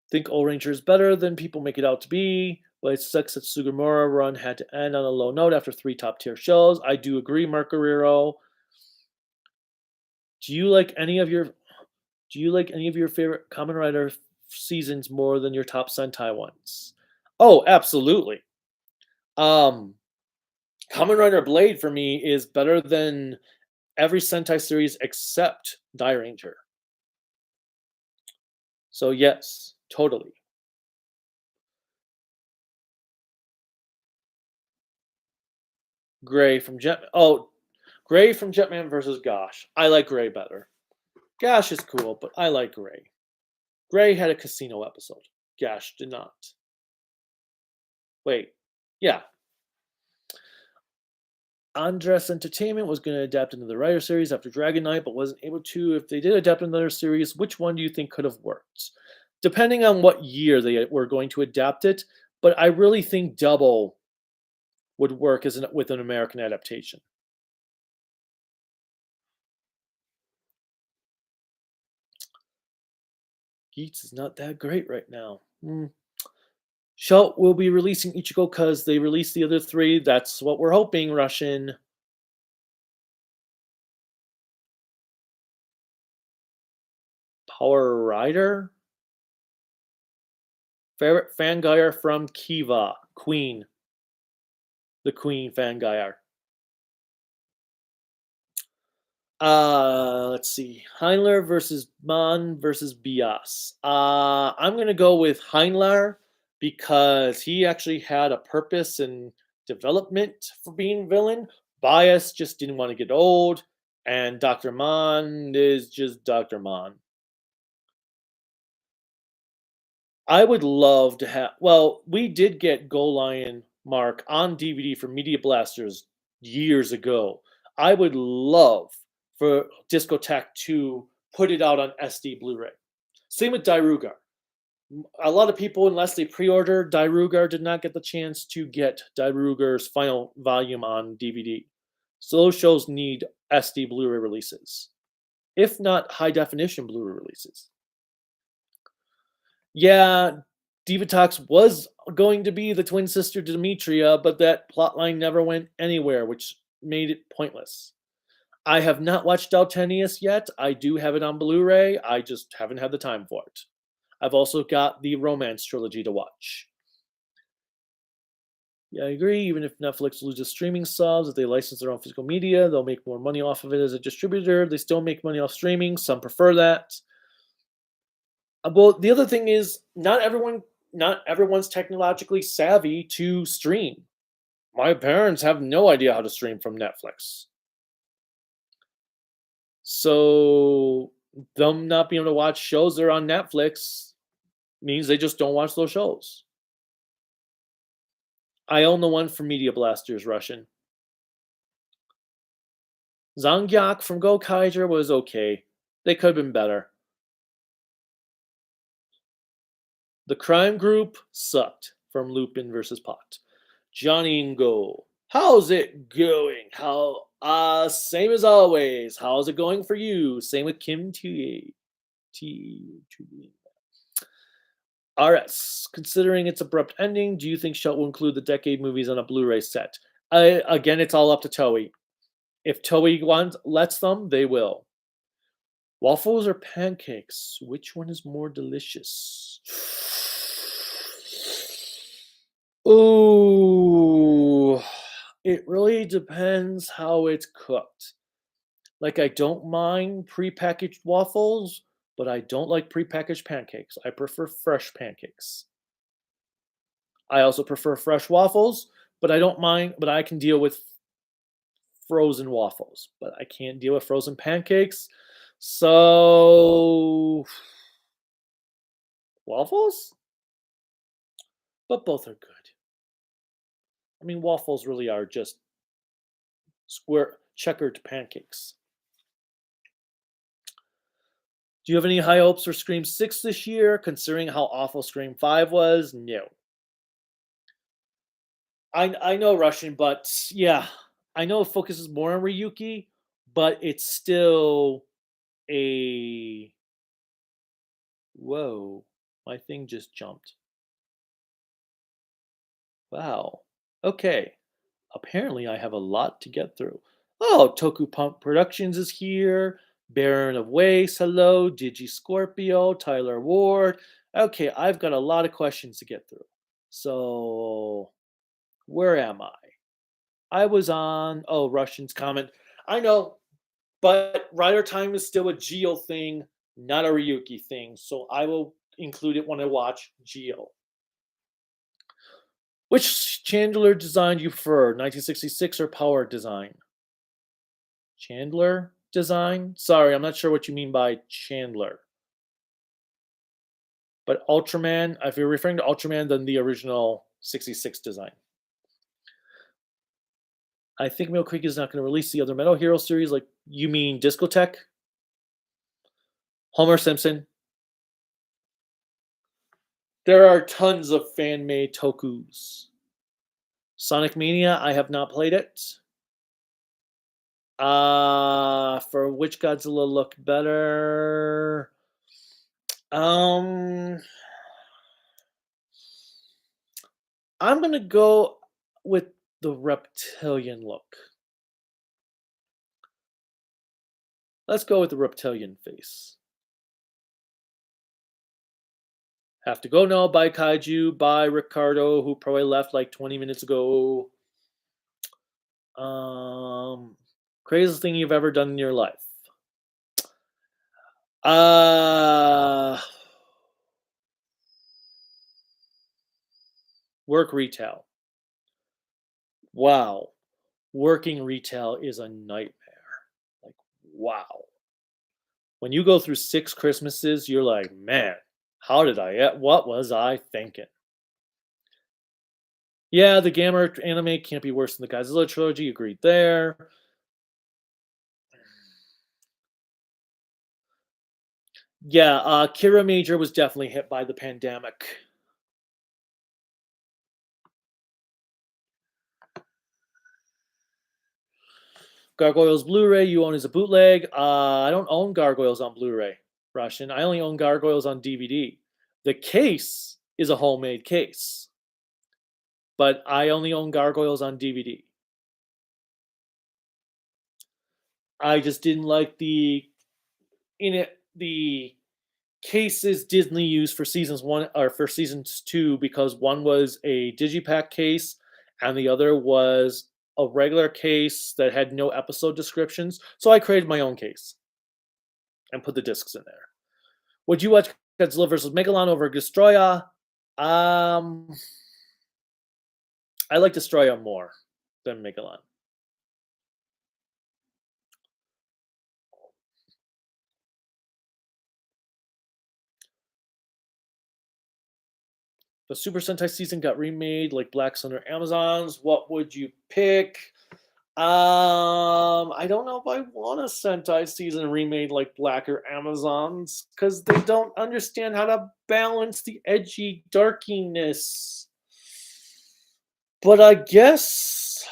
Think O Ranger is better than people make it out to be, but it sucks that Sugimura run had to end on a low note after 3 top-tier shows. I do agree, Mark Guerrero. Do you like any of your favorite Kamen Rider seasons more than your top Sentai ones? Oh, absolutely. Um, Kamen Rider Blade for me is better than every Sentai series except Die Ranger. So yes, totally. Gray from Jet. Oh, Gray from Jetman versus Gosh. I like Gray better. Gosh is cool, but I like Gray. Gray had a casino episode. Gosh did not. Wait, yeah. Andress Entertainment was going to adapt into the Rider series after Dragon Knight, but wasn't able to. If they did adapt another series, which one do you think could have worked? Depending on what year they were going to adapt it, but I really think Double would work with an American adaptation. Geats is not that great right now. Schult will be releasing Ichigo because they released the other 3. That's what we're hoping, Russian. Power Rider? Favorite Fangire from Kiva. Queen. The Queen Fangire. Let's see. Heinler versus Mon versus Bias. I'm gonna go with Heinler because he actually had a purpose and development for being villain. Bias just didn't want to get old, and Dr. Mon is just Dr. Mon. I would love to have. Well, we did get Go Lion Mark on DVD for Media Blasters years ago. I would love for Discotek to put it out on SD Blu-ray. Same with Dairugar. A lot of people, unless they pre-order Dairugar, did not get the chance to get Dairugar's final volume on DVD. So those shows need SD Blu-ray releases, if not high definition Blu-ray releases. Yeah, Divatox was going to be the twin sister to Demetria, but that plotline never went anywhere, which made it pointless. I have not watched Daltenius yet. I do have it on Blu-ray. I just haven't had the time for it. I've also got the Romance trilogy to watch. Yeah, I agree. Even if Netflix loses streaming subs, if they license their own physical media, they'll make more money off of it as a distributor. They still make money off streaming. Some prefer that. Well, the other thing is not everyone's technologically savvy to stream. My parents have no idea how to stream from Netflix. So them not being able to watch shows that are on Netflix means they just don't watch those shows. I own the one from Media Blasters Russian. Zangyok from Go Kaiser was okay. They could have been better. The Crime Group sucked from Lupin versus Pot. Johnny and Go. How's it going? Same as always. How's it going for you? Same with Kim T. RS. Considering its abrupt ending, do you think Schult will include the Decade movies on a Blu-ray set? Again, it's all up to Toei. If Toei lets them, they will. Waffles or pancakes? Which one is more delicious? Ooh, it really depends how it's cooked. Like, I don't mind prepackaged waffles, but I don't like prepackaged pancakes. I prefer fresh pancakes. I also prefer fresh waffles, but I can deal with frozen waffles, but I can't deal with frozen pancakes. So, waffles? But both are good. I mean, waffles really are just square. checkered pancakes. Do you have any high hopes for Scream 6 this year, considering how awful Scream 5 was? No. I know Russian, but yeah, I know it focuses more on Ryuki, but it's still a whoa. My thing just jumped. Wow. Okay. Apparently, I have a lot to get through. Oh, Toku Pump Productions is here. Baron of Waste, hello. Digi Scorpio, Tyler Ward. Okay, I've got a lot of questions to get through. So, where am I? I was on, oh, Russian's comment. I know, but Rider Time is still a Geo thing, not a Ryuki thing. So I will include it when I watch Geo. Which Chandler design do you prefer, 1966 or Power Design? Chandler design? Sorry, I'm not sure what you mean by Chandler. But Ultraman, if you're referring to Ultraman, then the original 66 design. I think Mill Creek is not going to release the other Metal Hero series. Like, you mean Discotech? Homer Simpson? There are tons of fan-made Tokus. Sonic Mania, I have not played it. For which Godzilla look better? I'm gonna go with the reptilian look. Let's go with the reptilian face. Have to go now. Bye, Kaiju. Bye, Ricardo, who probably left like 20 minutes ago. Craziest thing you've ever done in your life? Work retail. Wow. Working retail is a nightmare. Like, wow. When you go through 6 Christmases, you're like, man, what was I thinking? Yeah, the Gamma anime can't be worse than the Godzilla trilogy. Agreed there. Yeah, Kira Major was definitely hit by the pandemic. Gargoyles Blu-ray you own as a bootleg. I don't own Gargoyles on Blu-ray, Russian. I only own Gargoyles on DVD. The case is a homemade case, but I only own Gargoyles on DVD. I just didn't like the cases Disney used for seasons 1 or for seasons 2, because one was a digipack case and the other was a regular case that had no episode descriptions. So I created my own case and put the discs in there. Would you watch Godzilla vs. Megalon over Destroya? I like Destroya more than Megalon. The Super Sentai season got remade like Black Sun or Amazons. What would you pick? I don't know if I want a Sentai season remade like Black or Amazons, because they don't understand how to balance the edgy darkiness. But I guess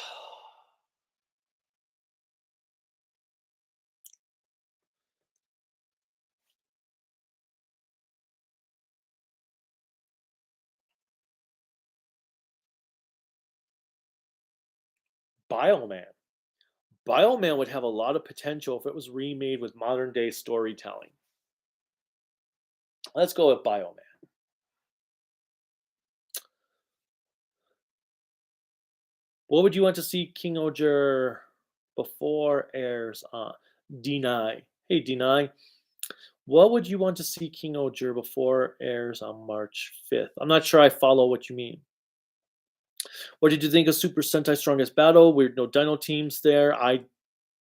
Bioman. Bioman would have a lot of potential if it was remade with modern day storytelling. Let's go with Bioman. What would you want to see King Oger before airs on Deny? Hey Deny, what would you want to see King Oger before airs on March 5th? I'm not sure I follow what you mean. What did you think of Super Sentai Strongest Battle? Weird no Dino teams there. I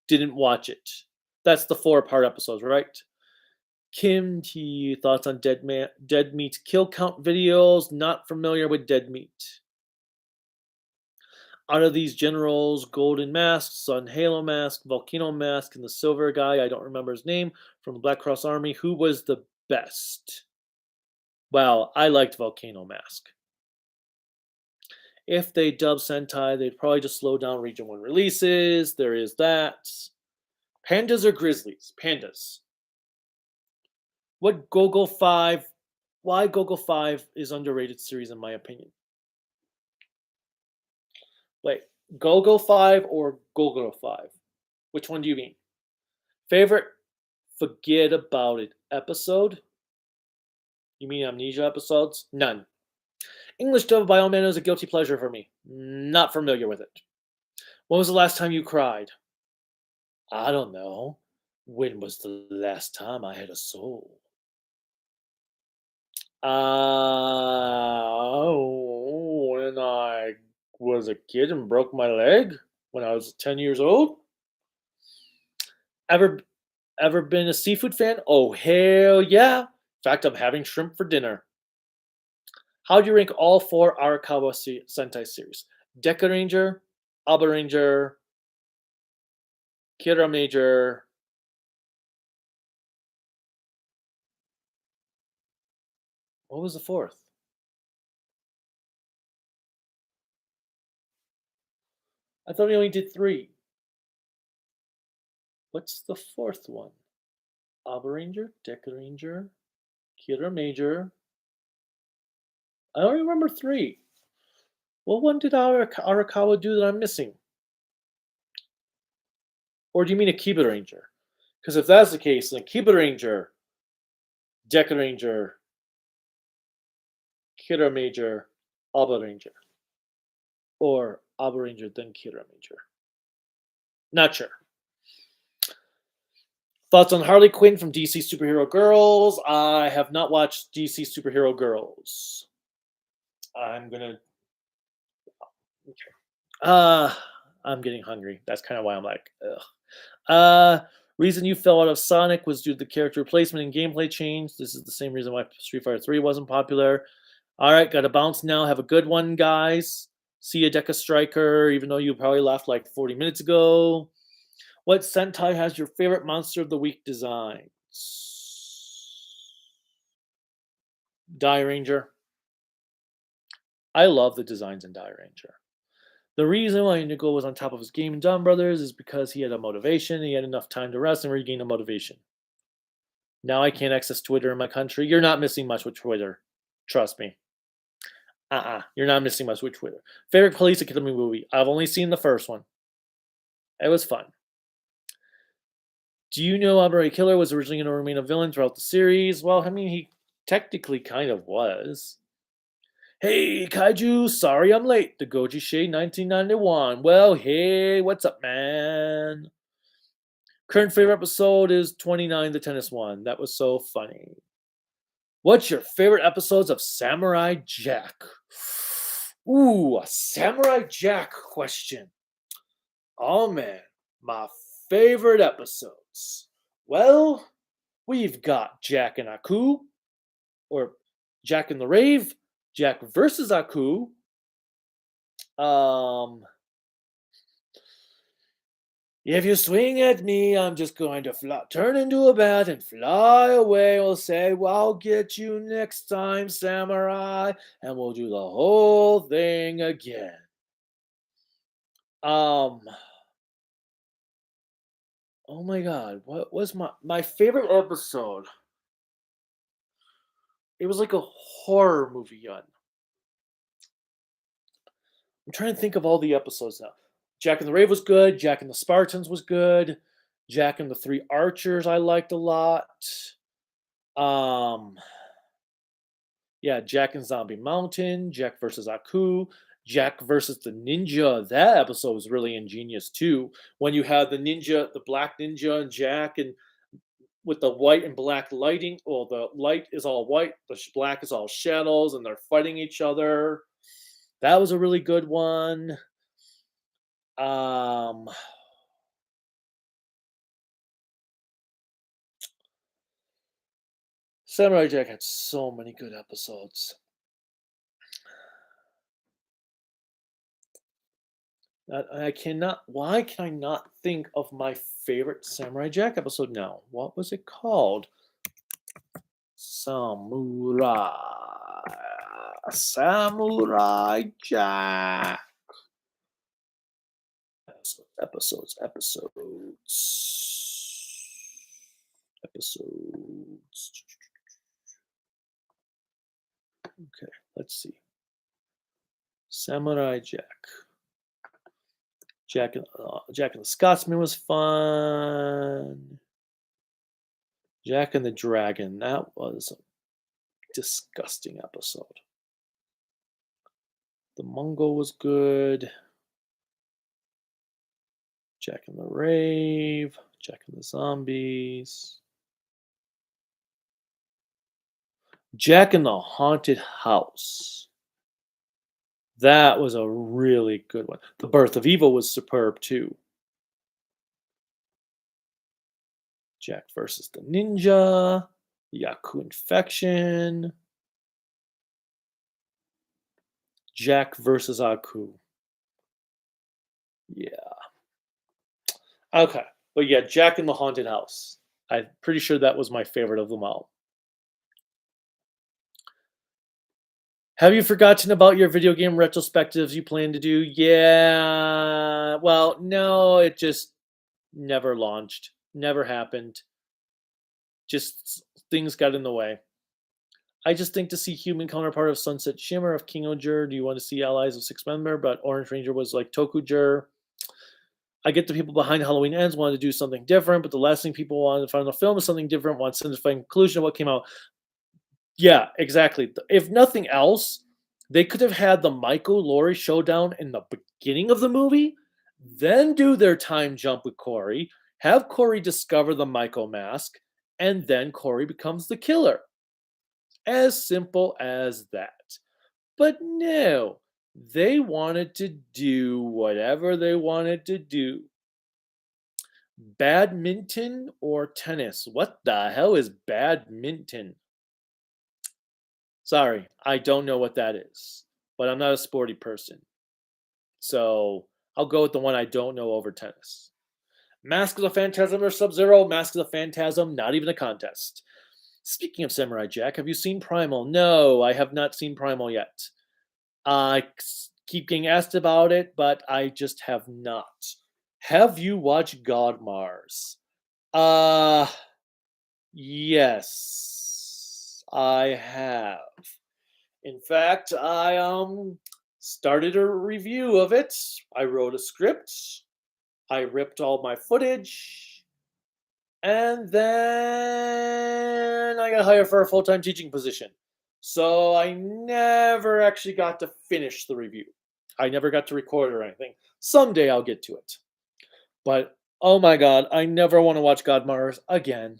didn't watch it. That's the 4-part episodes, right? Kim T, thoughts on Dead Meat kill count videos? Not familiar with Dead Meat. Out of these generals, Golden Mask, Sun Halo Mask, Volcano Mask, and the Silver guy, I don't remember his name, from the Black Cross Army, who was the best? Well, I liked Volcano Mask. If they dub Sentai, they'd probably just slow down Region 1 releases. There is that. Pandas or Grizzlies? Pandas. What Gogo 5? Why Gogo 5 is underrated series in my opinion. Wait, Gogo 5 or Gogo 5? Which one do you mean? Favorite forget about it episode? You mean Amnesia episodes? None. English dub by all men is a guilty pleasure for me. Not familiar with it. When was the last time you cried? I don't know. When was the last time I had a soul? When I was a kid and broke my leg when I was 10 years old. Ever ever been a seafood fan? Oh hell yeah. In fact, I'm having shrimp for dinner. How do you rank all four Arakawa Sentai series? Deca Ranger, Alba Ranger, Kira Major. What was the fourth? I thought we only did three. What's the fourth one? Alba Ranger, Deca Ranger, Kira Major. I don't remember three. What one did Arakawa do that I'm missing? Or do you mean Akiba Ranger? Because if that's the case, then Akiba Ranger, Deca Ranger, Kira Major, Alba Ranger. Or Alba Ranger, then Kira Major. Not sure. Thoughts on Harley Quinn from DC Superhero Girls? I have not watched DC Superhero Girls. I'm gonna. I'm getting hungry. That's kind of why I'm like, ugh. Reason you fell out of Sonic was due to the character replacement and gameplay change. This is the same reason why Street Fighter 3 wasn't popular. All right, got to bounce now. Have a good one, guys. See you, Deca Striker, even though you probably left like 40 minutes ago. What Sentai has your favorite Monster of the Week designs? Die Ranger. I love the designs in Die Ranger. The reason why Nicole was on top of his game in Dunn Brothers is because he had a motivation, he had enough time to rest and regain a motivation. Now I can't access Twitter in my country. You're not missing much with Twitter. Trust me. You're not missing much with Twitter. Favorite Police Academy movie? I've only seen the first one. It was fun. Do you know Aberray Killer was originally going to remain a villain throughout the series? Well, I mean, he technically kind of was. Hey, Kaiju, sorry I'm late. The Goji Shade 1991. Well, hey, what's up, man? Current favorite episode is 29, the tennis one. That was so funny. What's your favorite episodes of Samurai Jack? Ooh, a Samurai Jack question. Oh man, my favorite episodes. Well, we've got Jack and Aku, or Jack and the Rave, Jack versus Aku. If you swing at me, I'm just going to turn into a bat and fly away. We'll say, well, I'll get you next time, samurai, and we'll do the whole thing again. Oh my god, what was my favorite episode? It was like a horror movie, I'm trying to think of all the episodes now. Jack and the Rave was good. Jack and the Spartans was good. Jack and the Three Archers I liked a lot. Yeah, Jack and Zombie Mountain, Jack versus Aku, Jack versus the Ninja. That episode was really ingenious too. When you had the ninja, the black ninja and Jack, and with the white and black lighting, well, the light is all white, the black is all shadows, and they're fighting each other. That was a really good one. Samurai Jack had so many good episodes. I cannot. Why can I not think of my favorite Samurai Jack episode now? What was it called? Samurai Jack. Episodes. Okay, let's see. Samurai Jack. Jack and the Scotsman was fun. Jack and the Dragon. That was a disgusting episode. The Mongol was good. Jack and the Rave. Jack and the Zombies. Jack in the Haunted House. That was a really good one. The Birth of Evil was superb too. Jack versus the Ninja. Yaku Infection. Jack versus Aku. Yeah. Okay. But yeah, Jack in the Haunted House. I'm pretty sure that was my favorite of them all. Have you forgotten about your video game retrospectives you plan to do? Yeah. Well, no, it just never launched. Never happened. Just things got in the way. I just think to see human counterpart of Sunset Shimmer of King Ojur. Do you want to see allies of Six Member? But Orange Ranger was like Toku Jur. I get the people behind Halloween Ends wanted to do something different, but the last thing people wanted to find in the film is something different, want to find conclusion of what came out. Yeah, exactly. If nothing else, they could have had the Michael Laurie showdown in the beginning of the movie, then do their time jump with Corey, have Corey discover the Michael mask, and then Corey becomes the killer. As simple as that. But no, they wanted to do whatever they wanted to do. Badminton or tennis? What the hell is badminton? Sorry, I don't know what that is, but I'm not a sporty person. So I'll go with the one I don't know over tennis. Mask of the Phantasm or Sub-Zero? Mask of the Phantasm, not even a contest. Speaking of Samurai Jack, have you seen Primal? No, I have not seen Primal yet. I keep getting asked about it, but I just have not. Have you watched God Mars? Yes, I have. In fact, I started a review of it. I wrote a script. I ripped all my footage, and then I got hired for a full-time teaching position. So I never actually got to finish the review. I never got to record or anything. Someday I'll get to it. But oh my god, I never want to watch God Mars again.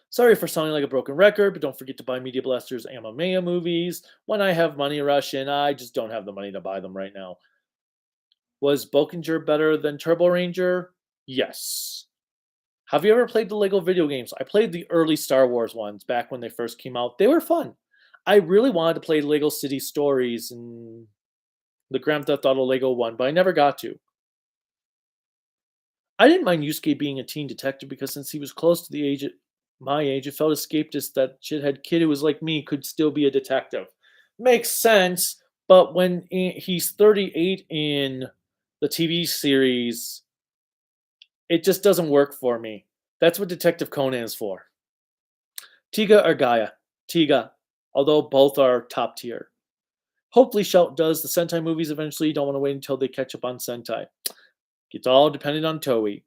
Sorry for sounding like a broken record, but don't forget to buy Media Blaster's Amamea movies when I have money rush, and I just don't have the money to buy them right now. Was Bokinger better than Turbo Ranger? Yes. Have you ever played the Lego video games? I played the early Star Wars ones back when they first came out. They were fun. I really wanted to play Lego City Stories and the Grand Theft Auto Lego one, but I never got to. I didn't mind Yusuke being a teen detective because since he was close to the age my age, it felt escapist that shithead kid who was like me could still be a detective. Makes sense, but when he's 38 in the TV series, it just doesn't work for me. That's what Detective Conan is for. Tiga or Gaia? Tiga, although both are top tier. Hopefully Shout does the Sentai movies eventually. Don't want to wait until they catch up on Sentai. It's all dependent on Toei.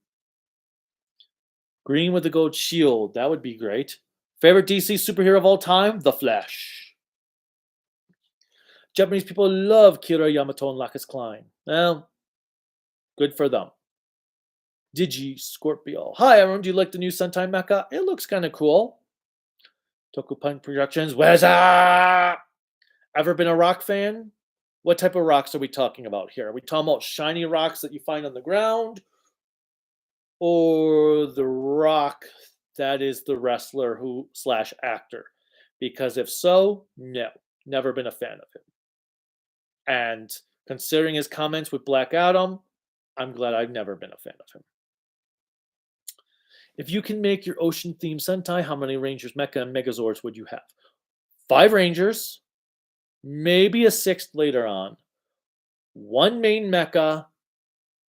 Green with the gold shield. That would be great. Favorite DC superhero of all time? The Flash. Japanese people love Kira Yamato and Lacus Klein. Well, good for them. Digi Scorpio. Hi, everyone. Do you like the new Sentai mecha? It looks kind of cool. Toku Punk Productions. Where's up? Ever been a rock fan? What type of rocks are we talking about here? Are we talking about shiny rocks that you find on the ground? Or the rock that is the wrestler who slash actor? Because if so, no, never been a fan of him. And Considering his comments with Black Adam, I'm glad I've never been a fan of him. If you can make your ocean-themed Sentai, how many Rangers, Mecha, and Megazords would you have? 5 Rangers, maybe a 6th later on. 1 main Mecha,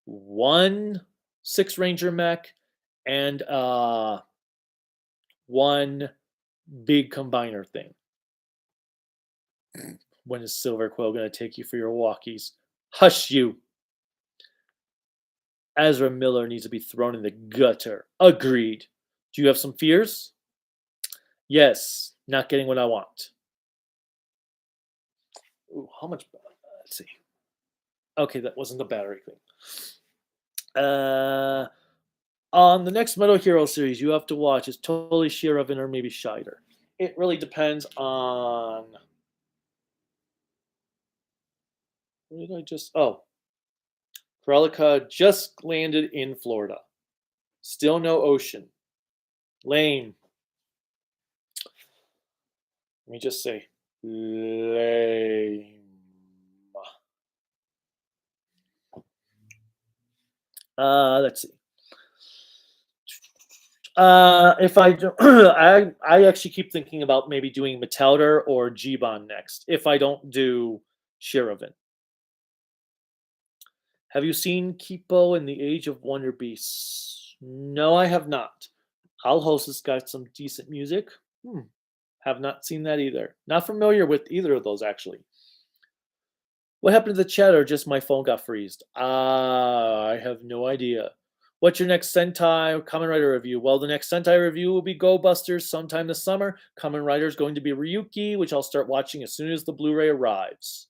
1 6 Ranger mech, and 1 big combiner thing. When is Silver Quill going to take you for your walkies? Hush you! Ezra Miller needs to be thrown in the gutter. Agreed. Do you have some fears? Yes. Not getting what I want. Ooh, how much? Let's see. Okay, that wasn't the battery thing. On the next Metal Hero series you have to watch is totally Shiravan or maybe Shider. It really depends on... What did I just... Oh. Krelika just landed in Florida. Still no ocean. Lame. Let me just say, lame. Let's see. If I do, I actually keep thinking about maybe doing Metalder or Giban next. If I don't do Shiravan. Have you seen Kipo in the Age of Wonder Beasts? No, I have not. Owl Host has got some decent music. Have not seen that either. Not familiar with either of those, actually. What happened to the chat, or just my phone got freezed? I have no idea. What's your next Sentai Kamen Rider review? Well, the next Sentai review will be Go Busters sometime this summer. Kamen Rider is going to be Ryuki, which I'll start watching as soon as the Blu-ray arrives.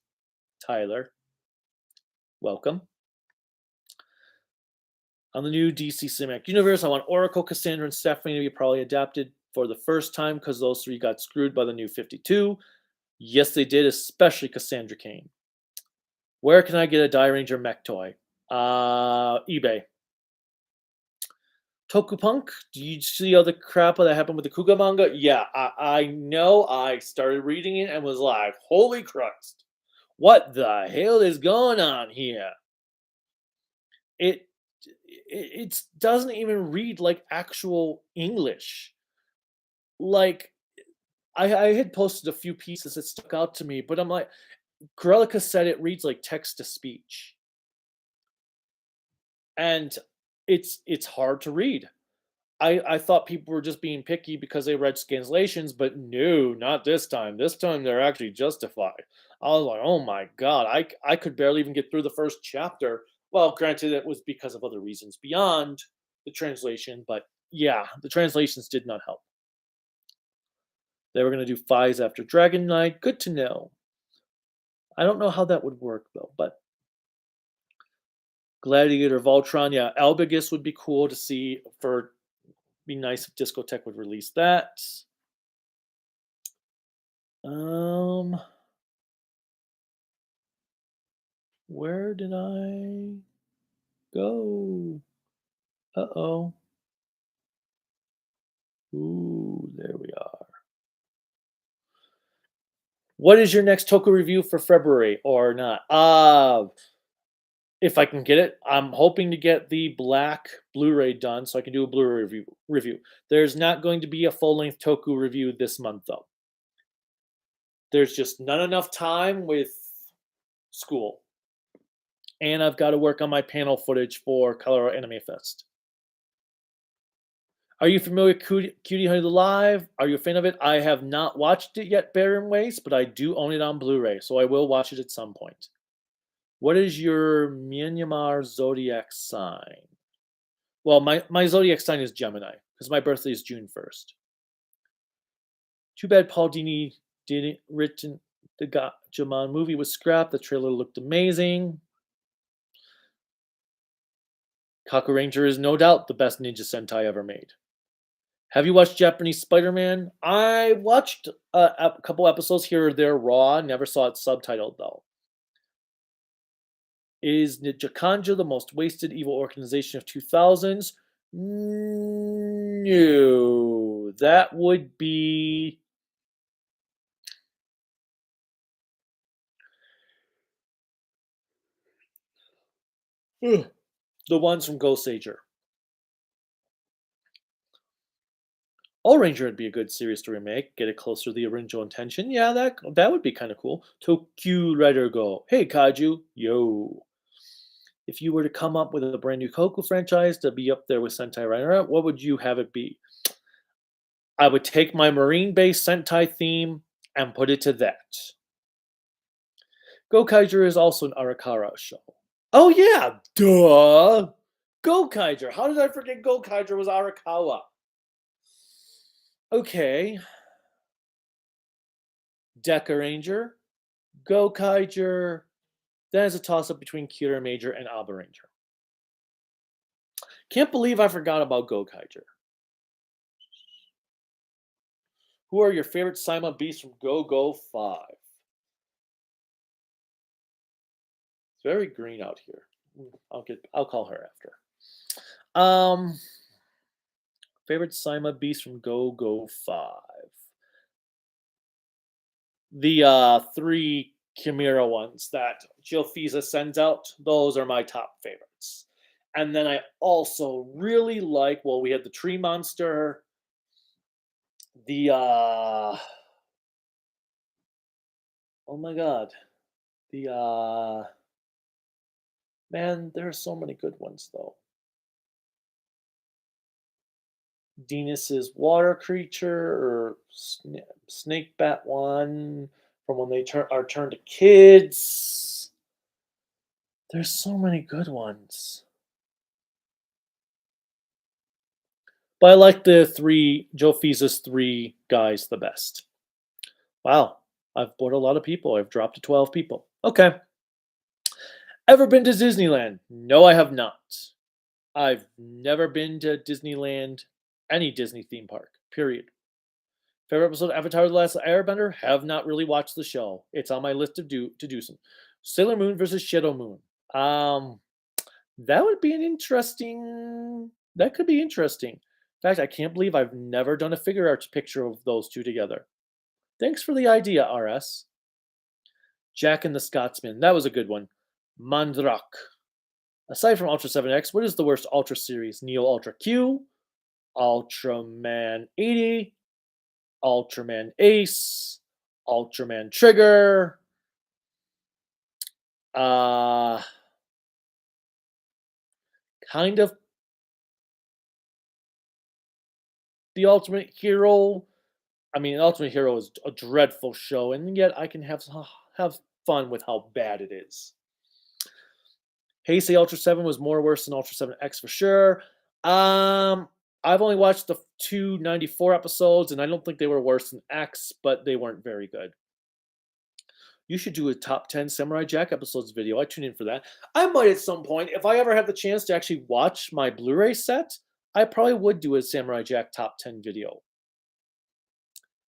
Tyler, welcome. On the new DC Cinematic Universe, I want Oracle, Cassandra, and Stephanie to be probably adapted for the first time because those 3 got screwed by the new 52. Yes, they did, especially Cassandra Cain. Where can I get a Die Ranger mech toy? eBay. Toku Punk, do you see all the crap that happened with the Kuga manga? Yeah, I know. I started reading it and was like, holy Christ. What the hell is going on here? It doesn't even read like actual English. Like, I had posted a few pieces that stuck out to me, but I'm like, Grelica said it reads like text to speech. And it's hard to read. I thought people were just being picky because they read translations, but no, not this time. This time they're actually justified. I was like, oh my God, I could barely even get through the first chapter. Well, granted, it was because of other reasons beyond the translation, but yeah, the translations did not help. They were going to do Fies after Dragon Knight. Good to know. I don't know how that would work, though, but Gladiator Voltron, yeah, Albigus would be cool to see. Be nice if Discotech would release that. Where did I go? Uh-oh. Ooh, there we are. What is your next Toku review for February or not? If I can get it, I'm hoping to get the black Blu-ray done so I can do a Blu-ray review. There's not going to be a full-length Toku review this month, though. There's just not enough time with school. And I've got to work on my panel footage for Colorado Anime Fest. Are you familiar with Cutie Honey the Live? Are you a fan of it? I have not watched it yet, Barren Waste, but I do own it on Blu-ray, so I will watch it at some point. What is your Myanmar zodiac sign? Well, my zodiac sign is Gemini, because my birthday is June 1st. Too bad Paul Dini didn't written the Gatchaman movie was scrapped. The trailer looked amazing. Kaku Ranger is no doubt the best Ninja Sentai ever made. Have you watched Japanese Spider-Man? I watched a couple episodes here or there raw. Never saw it subtitled, though. Is Nijakanja the most wasted evil organization of 2000s? No. That would be... Ugh. The ones from Ghost Sager. All Ranger would be a good series to remake. Get it closer to the original intention. Yeah, that would be kind of cool. Toku Rider Go. Hey Kaiju, yo. If you were to come up with a brand new Toku franchise to be up there with Sentai Rider, what would you have it be? I would take my marine-based Sentai theme and put it to that. Gokaiger is also an Arakawa show. Oh yeah, duh. Gokaiger. How did I forget Gokaiger was Arakawa? Okay, Deca Ranger, Gokaiger. Then it's a toss-up between Kira Major and Aba Ranger. Can't believe I forgot about Gokaiger. Who are your favorite Saima beasts from Go Go 5? It's very green out here. I'll call her after. Um Favorite Saima beast from Go Go 5. The three Chimera ones that Jill Fiza sends out, those are my top favorites. And then I also really like, well, we had the tree monster, the oh my god. The man, there are so many good ones though. Venus's water creature or snake bat one from when they are turned to kids. There's so many good ones. But I like the three Joe Fiza's three guys the best. Wow, I've bored a lot of people. I've dropped to 12 people. Okay. Ever been to Disneyland? No, I have not. I've never been to Disneyland, any Disney theme park, period. Favorite episode of Avatar: The Last Airbender? Have not really watched the show. It's on my list to do some. Sailor Moon versus Shadow Moon. Um, that would be an interesting. That could be interesting. In fact, I can't believe I've never done a figure arts picture of those two together. Thanks for the idea, RS. Jack and the Scotsman. That was a good one. Mandrak. Aside from Ultra 7X, what is the worst Ultra series? Neo Ultra Q, Ultraman 80, Ultraman Ace, Ultraman Trigger, uh, kind of the Ultimate Hero. I mean, Ultimate Hero is a dreadful show, and yet I can have fun with how bad it is. Heisei Ultra 7 was more worse than Ultra 7X for sure. I've only watched the 294 episodes, and I don't think they were worse than X, but they weren't very good. You should do a top 10 Samurai Jack episodes video. I tune in for that. I might at some point, if I ever have the chance to actually watch my Blu-ray set, I probably would do a Samurai Jack top 10 video.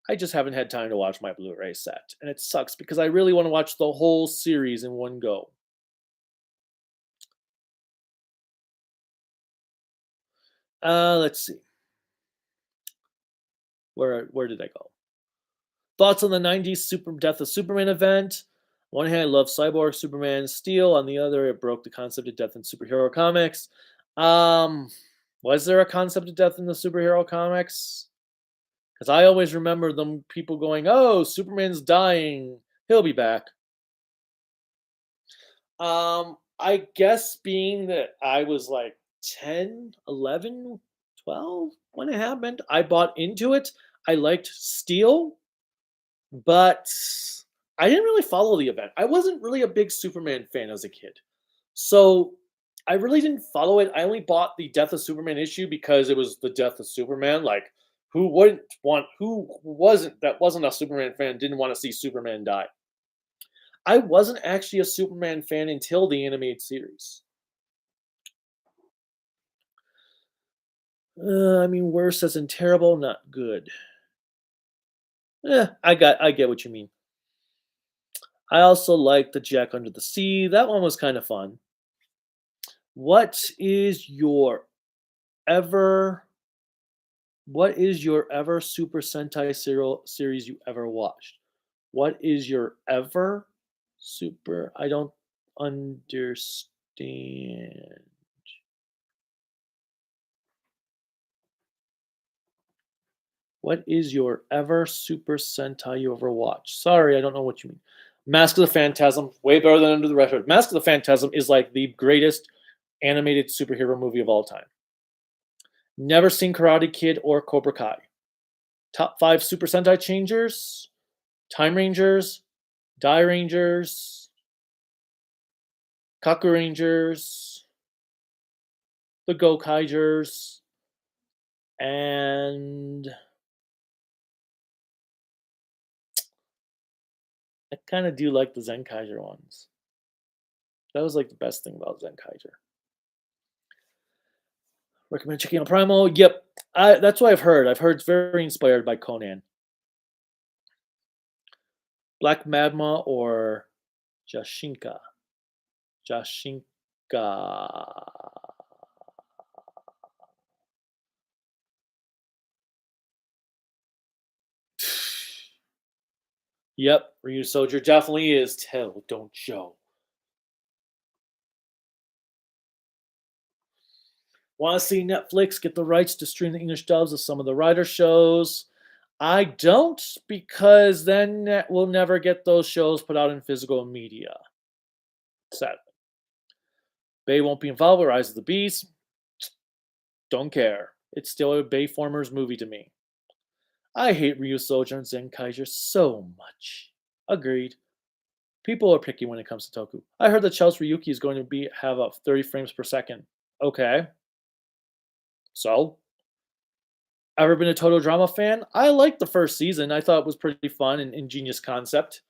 I just haven't had time to watch my Blu-ray set, and it sucks because I really want to watch the whole series in one go. Let's see. Where did I go? Thoughts on the 90s Super Death of Superman event? On one hand, I love Cyborg, Superman, Steel. On the other, it broke the concept of death in superhero comics. Um, was there a concept of death in the superhero comics? Because I always remember them people going, "Oh, Superman's dying. He'll be back." I guess being that I was like 10, 11, 12 when it happened, I bought into it. I liked Steel, but I didn't really follow the event. I wasn't really a big Superman fan as a kid. So I really didn't follow it. I only bought the Death of Superman issue because it was the Death of Superman. Like, who wasn't a Superman fan, didn't want to see Superman die. I wasn't actually a Superman fan until the animated series. I mean, worse as in terrible, not good. I get what you mean. I also like the Jack Under the Sea. That one was kind of fun. What is your ever what is your ever Super Sentai serial series you ever watched? What is your ever super I don't understand. Dan. What is your ever Super Sentai you ever watched? Sorry, I don't know what you mean. Mask of the Phantasm, way better than Under the Red Hood. Mask of the Phantasm is like the greatest animated superhero movie of all time. Never seen Karate Kid or Cobra Kai. Top 5 Super Sentai changers: Time Rangers, Die Rangers, Kaku Rangers, the Go Kaijers, and I kind of do like the Zen Kaiser ones. That was like the best thing about Zen Kaiser. Recommend checking out Primal. Yep, that's what I've heard. I've heard it's very inspired by Conan. Black Magma or Jashinka. Jashinka. Yep, Ryu Soldier definitely is. Tell, don't show. Want to see Netflix get the rights to stream the English dubs of some of the writer shows? I don't, because then we'll never get those shows put out in physical media. Sadly. Bay won't be involved with Rise of the Beast. Don't care. It's still a Bayformers movie to me. I hate Ryu Soldier and Zen Kaiser so much. Agreed. People are picky when it comes to Toku. I heard that Charles Ryuki is going to have a 30 frames per second. Okay. So, ever been a Total Drama fan? I liked the first season. I thought it was pretty fun and ingenious concept.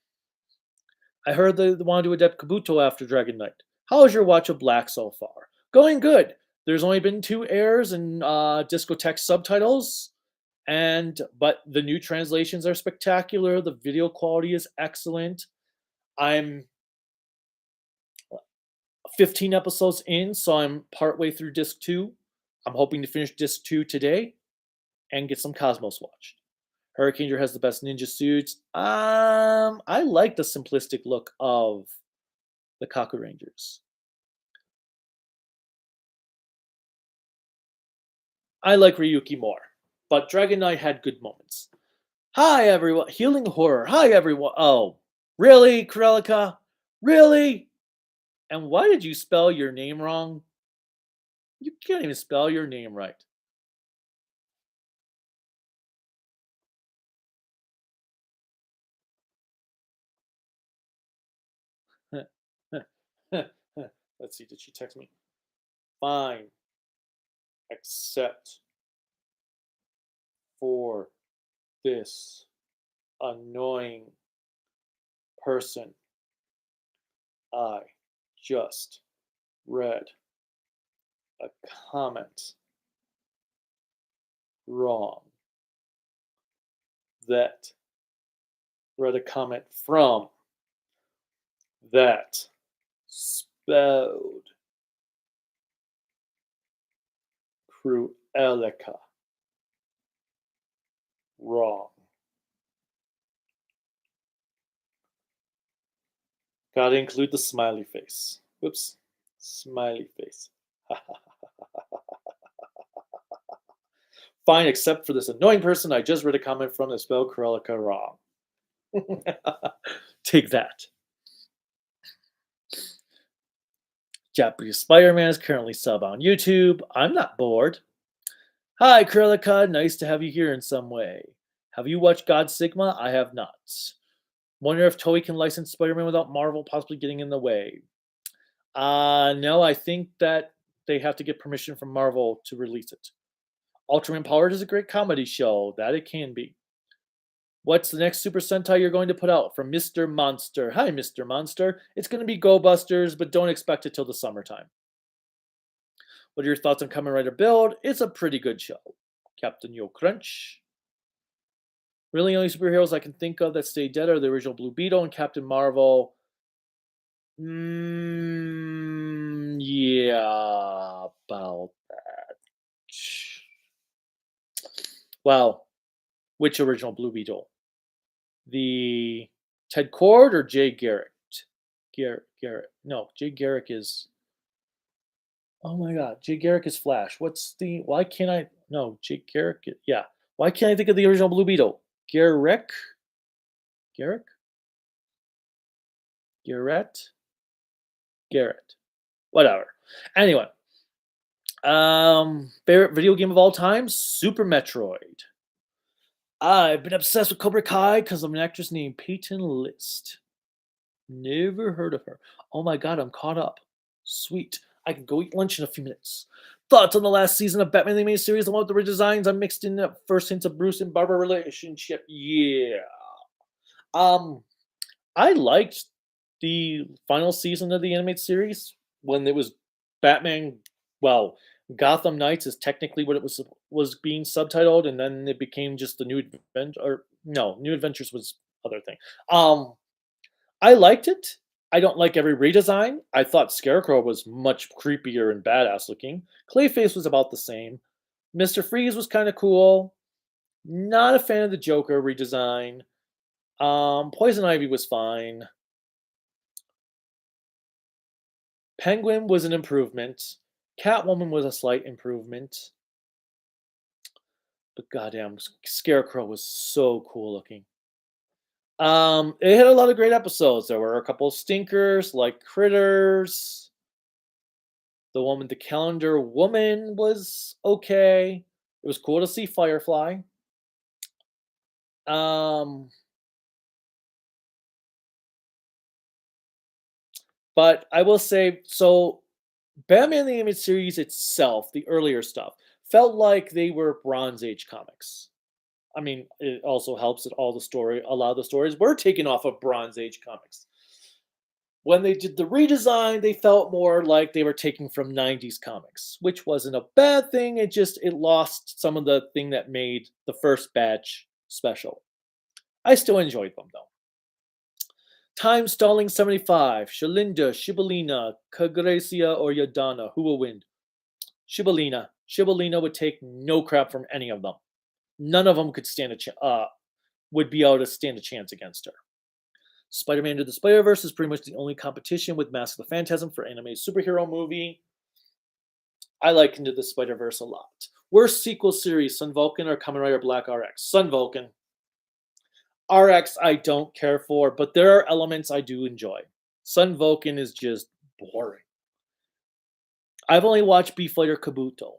I heard they want to do Adept Kabuto after Dragon Knight. How is your watch of Black so far? Going good. There's only been 2 airs and discotheque subtitles, but the new translations are spectacular. The video quality is excellent. I'm 15 episodes in, so I'm partway through disc 2. I'm hoping to finish disc 2 today and get some Cosmos watched. Hurricane Ranger has the best ninja suits. I like the simplistic look of the Kaku Rangers. I like Ryuki more, but Dragon Knight had good moments. Hi everyone, Healing Horror. Hi everyone. Oh, really, Krelika? Really? And why did you spell your name wrong? You can't even spell your name right. Let's see, did she text me? Fine. Except for this annoying person I just read a comment wrong. That read a comment from that spelled Cruelica wrong. Gotta include the smiley face. Whoops. Smiley face. Fine, except for this annoying person I just read a comment from that spelled Cruelica wrong. Take that. Japanese Spider-Man is currently sub on YouTube. I'm not bored. Hi, Krillika. Nice to have you here in some way. Have you watched God Sigma? I have not. Wonder if Toei can license Spider-Man without Marvel possibly getting in the way. No, I think that they have to get permission from Marvel to release it. Ultraman Powered is a great comedy show. That it can be. What's the next Super Sentai you're going to put out? From Mr. Monster. Hi, Mr. Monster. It's going to be Go Busters, but don't expect it till the summertime. What are your thoughts on Kamen Rider Build? It's a pretty good show. Captain Yo Crunch. Really, only superheroes I can think of that stay dead are the original Blue Beetle and Captain Marvel. Yeah, about that. Well, which original Blue Beetle? The Ted Cord or Jay Garrick? Garrett. No, Jay Garrick is Oh my god, Jay Garrick is Flash. What's the why can't I no, Jay Garrick, yeah. Why can't I think of the original Blue Beetle? Garrick? Garrick? Garrett? Garrett. Whatever. Anyway, favorite video game of all time? Super Metroid. I've been obsessed with Cobra Kai because of an actress named Peyton List. Never heard of her. Oh my god, I'm caught up. Sweet. I can go eat lunch in a few minutes. Thoughts on the last season of Batman the Animated Series, the one with the redesigns? I mixed in the first hints of Bruce and Barbara relationship. Yeah. Um, I liked the final season of the animated series when it was Batman. Well, Gotham Knights is technically what it was being subtitled, and then it became just the New Advent or no, New Adventures was other thing. Um, I liked it. I don't like every redesign. I thought Scarecrow was much creepier and badass looking. Clayface was about the same. Mr. Freeze was kind of cool. Not a fan of the Joker redesign. Poison Ivy was fine. Penguin was an improvement. Catwoman was a slight improvement. But goddamn, Scarecrow was so cool looking. It had a lot of great episodes. There were a couple of stinkers like Critters. The one with the calendar woman was okay. It was cool to see Firefly. Um, but I will say, so Batman the Animated Series itself, the earlier stuff, felt like they were Bronze Age comics. I mean, it also helps that a lot of the stories were taken off of Bronze Age comics. When they did the redesign, they felt more like they were taking from 90s comics, which wasn't a bad thing. It lost some of the thing that made the first batch special. I still enjoyed them though. Time Stalling 75, Shalinda, Shibalina, Kagresia, or Yadana. Who will win? Shibalina. Shibalina would take no crap from any of them. None of them could would be able to stand a chance against her. Spider-Man Into the Spider-Verse is pretty much the only competition with Mask of the Phantasm for anime superhero movie. I like Into the Spider-Verse a lot. Worst sequel series, Sun Vulcan or Kamen Rider Black RX? Sun Vulcan. RX I don't care for, but there are elements I do enjoy. Sun Vulcan is just boring. I've only watched Beef Fighter Kabuto.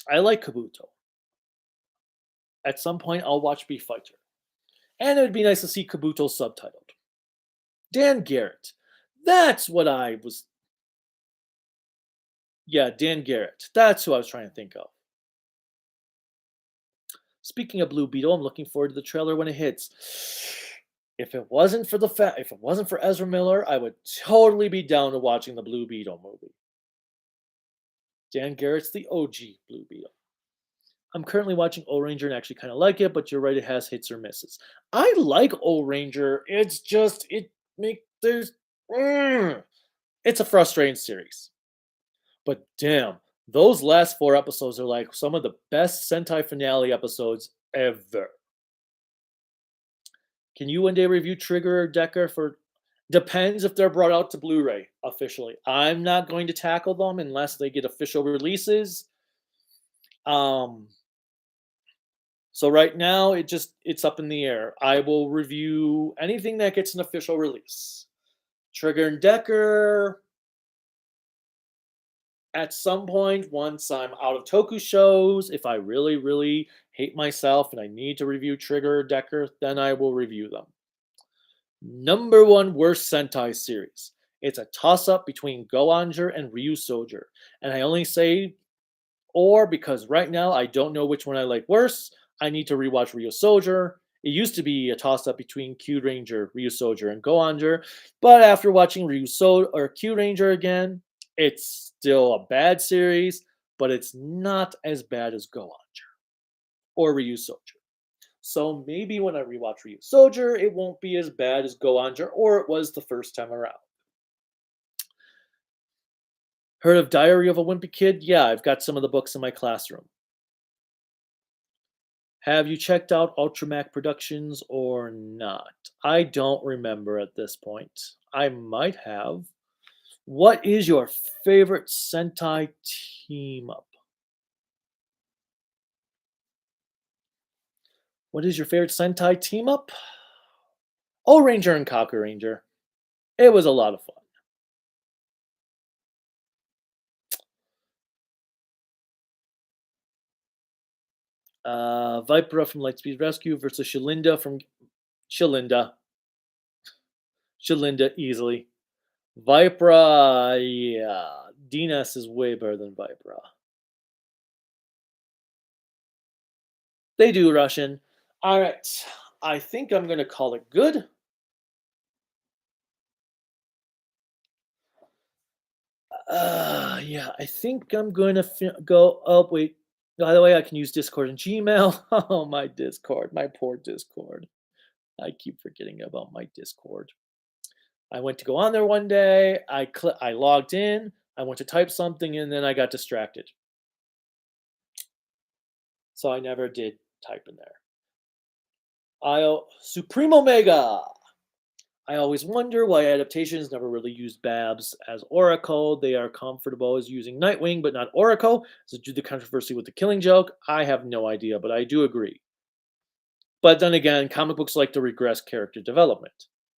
I like Kabuto. At some point, I'll watch Beef Fighter. And it would be nice to see Kabuto subtitled. Dan Garrett. That's what I was. Yeah, Dan Garrett. That's who I was trying to think of. Speaking of Blue Beetle, I'm looking forward to the trailer when it hits. If it wasn't for Ezra Miller, I would totally be down to watching the Blue Beetle movie. Dan Garrett's the OG Blue Beetle. I'm currently watching O Ranger and actually kind of like it, but you're right, it has hits or misses. I like O Ranger. It's just it make there's it's a frustrating series. But damn, those last four episodes are like some of the best Sentai finale episodes ever. Can you one day review Trigger or Decker for depends if they're brought out to Blu-ray officially. I'm not going to tackle them unless they get official releases. Um so right now it's up in the air. I will review anything that gets an official release. Trigger and Decker at some point once I'm out of Toku shows, if I really really hate myself and I need to review Trigger or Decker, then I will review them. Number one worst Sentai series. It's a toss up between Goanger and Ryu Soldier. And I only say or because right now I don't know which one I like worse. I need to rewatch Ryu Soldier. It used to be a toss up between Q Ranger, Ryu Soldier, and Goanger. But after watching Q Ranger again, it's still a bad series, but it's not as bad as Goanger or Ryu Soldier. So maybe when I rewatch Ryu Soldier, it won't be as bad as Goanger or it was the first time around. Heard of Diary of a Wimpy Kid? Yeah, I've got some of the books in my classroom. Have you checked out Ultramac Productions or not? I don't remember at this point. I might have. What is your favorite Sentai team up? What is your favorite Sentai team up? Oh, Ranger and Kaku Ranger. It was a lot of fun. Vipera from Lightspeed Rescue versus Shalinda from Shalinda. Shalinda easily. Vipera, yeah. Dinas is way better than Vipera. They do Russian. All right. I think I'm going to call it good. Yeah, I think I'm going to go. Oh, wait. By the way, I can use Discord and Gmail. Oh, my Discord. My poor Discord. I keep forgetting about my Discord. I went to go on there one day. I logged in. I went to type something and then I got distracted. So I never did type in there. Supreme Omega. I always wonder why adaptations never really used Babs as Oracle. They are comfortable as using Nightwing, but not Oracle. So due to the controversy with the Killing Joke, I have no idea, but I do agree. But then again, comic books like to regress character development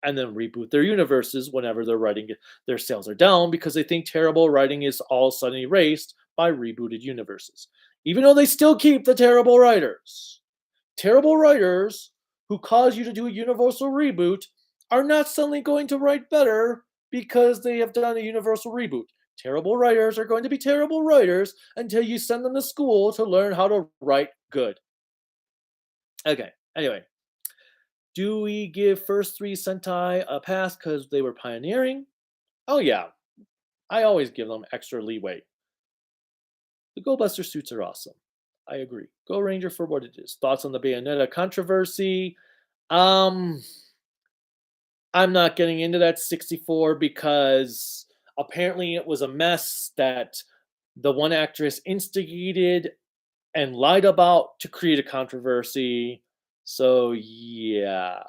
and then reboot their universes whenever they're writing their sales are down because they think terrible writing is all of a sudden erased by rebooted universes. Even though they still keep the terrible writers. Terrible writers who cause you to do a universal reboot are not suddenly going to write better because they have done a universal reboot. Terrible writers are going to be terrible writers until you send them to school to learn how to write good. Okay, anyway. Do we give first three Sentai a pass because they were pioneering? Oh, yeah. I always give them extra leeway. The Go Buster suits are awesome. I agree. Go Ranger for what it is. Thoughts on the Bayonetta controversy? Um, I'm not getting into that 64 because apparently it was a mess that the one actress instigated and lied about to create a controversy. So yeah.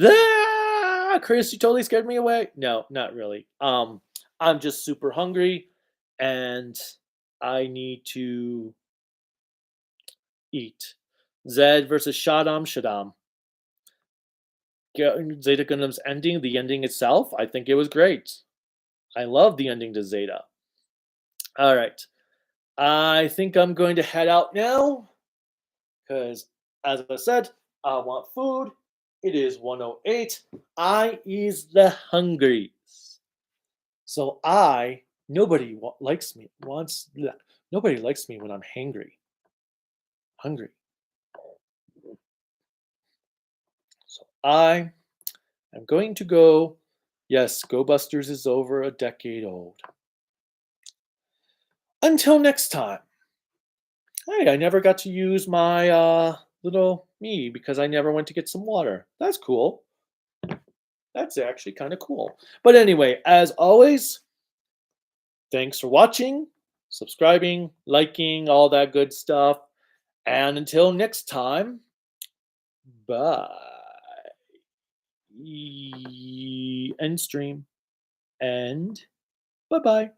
Ah, Chris, you totally scared me away. No, not really. I'm just super hungry and I need to eat. Zed versus Shaddam Shaddam. Zeta Gundam's ending, the ending itself, I think it was great. I love the ending to Zeta. All right. I think I'm going to head out now because, as I said, I want food. It is 1:08. I is the hungry. So likes me. Nobody likes me when I'm hangry. Hungry. So I am going to go. Yes, Go Busters is over a decade old. Until next time. Hey, I never got to use my little me because I never went to get some water. That's cool. That's actually kind of cool. But anyway, as always, thanks for watching, subscribing, liking, all that good stuff. And until next time, bye. End stream. And bye bye.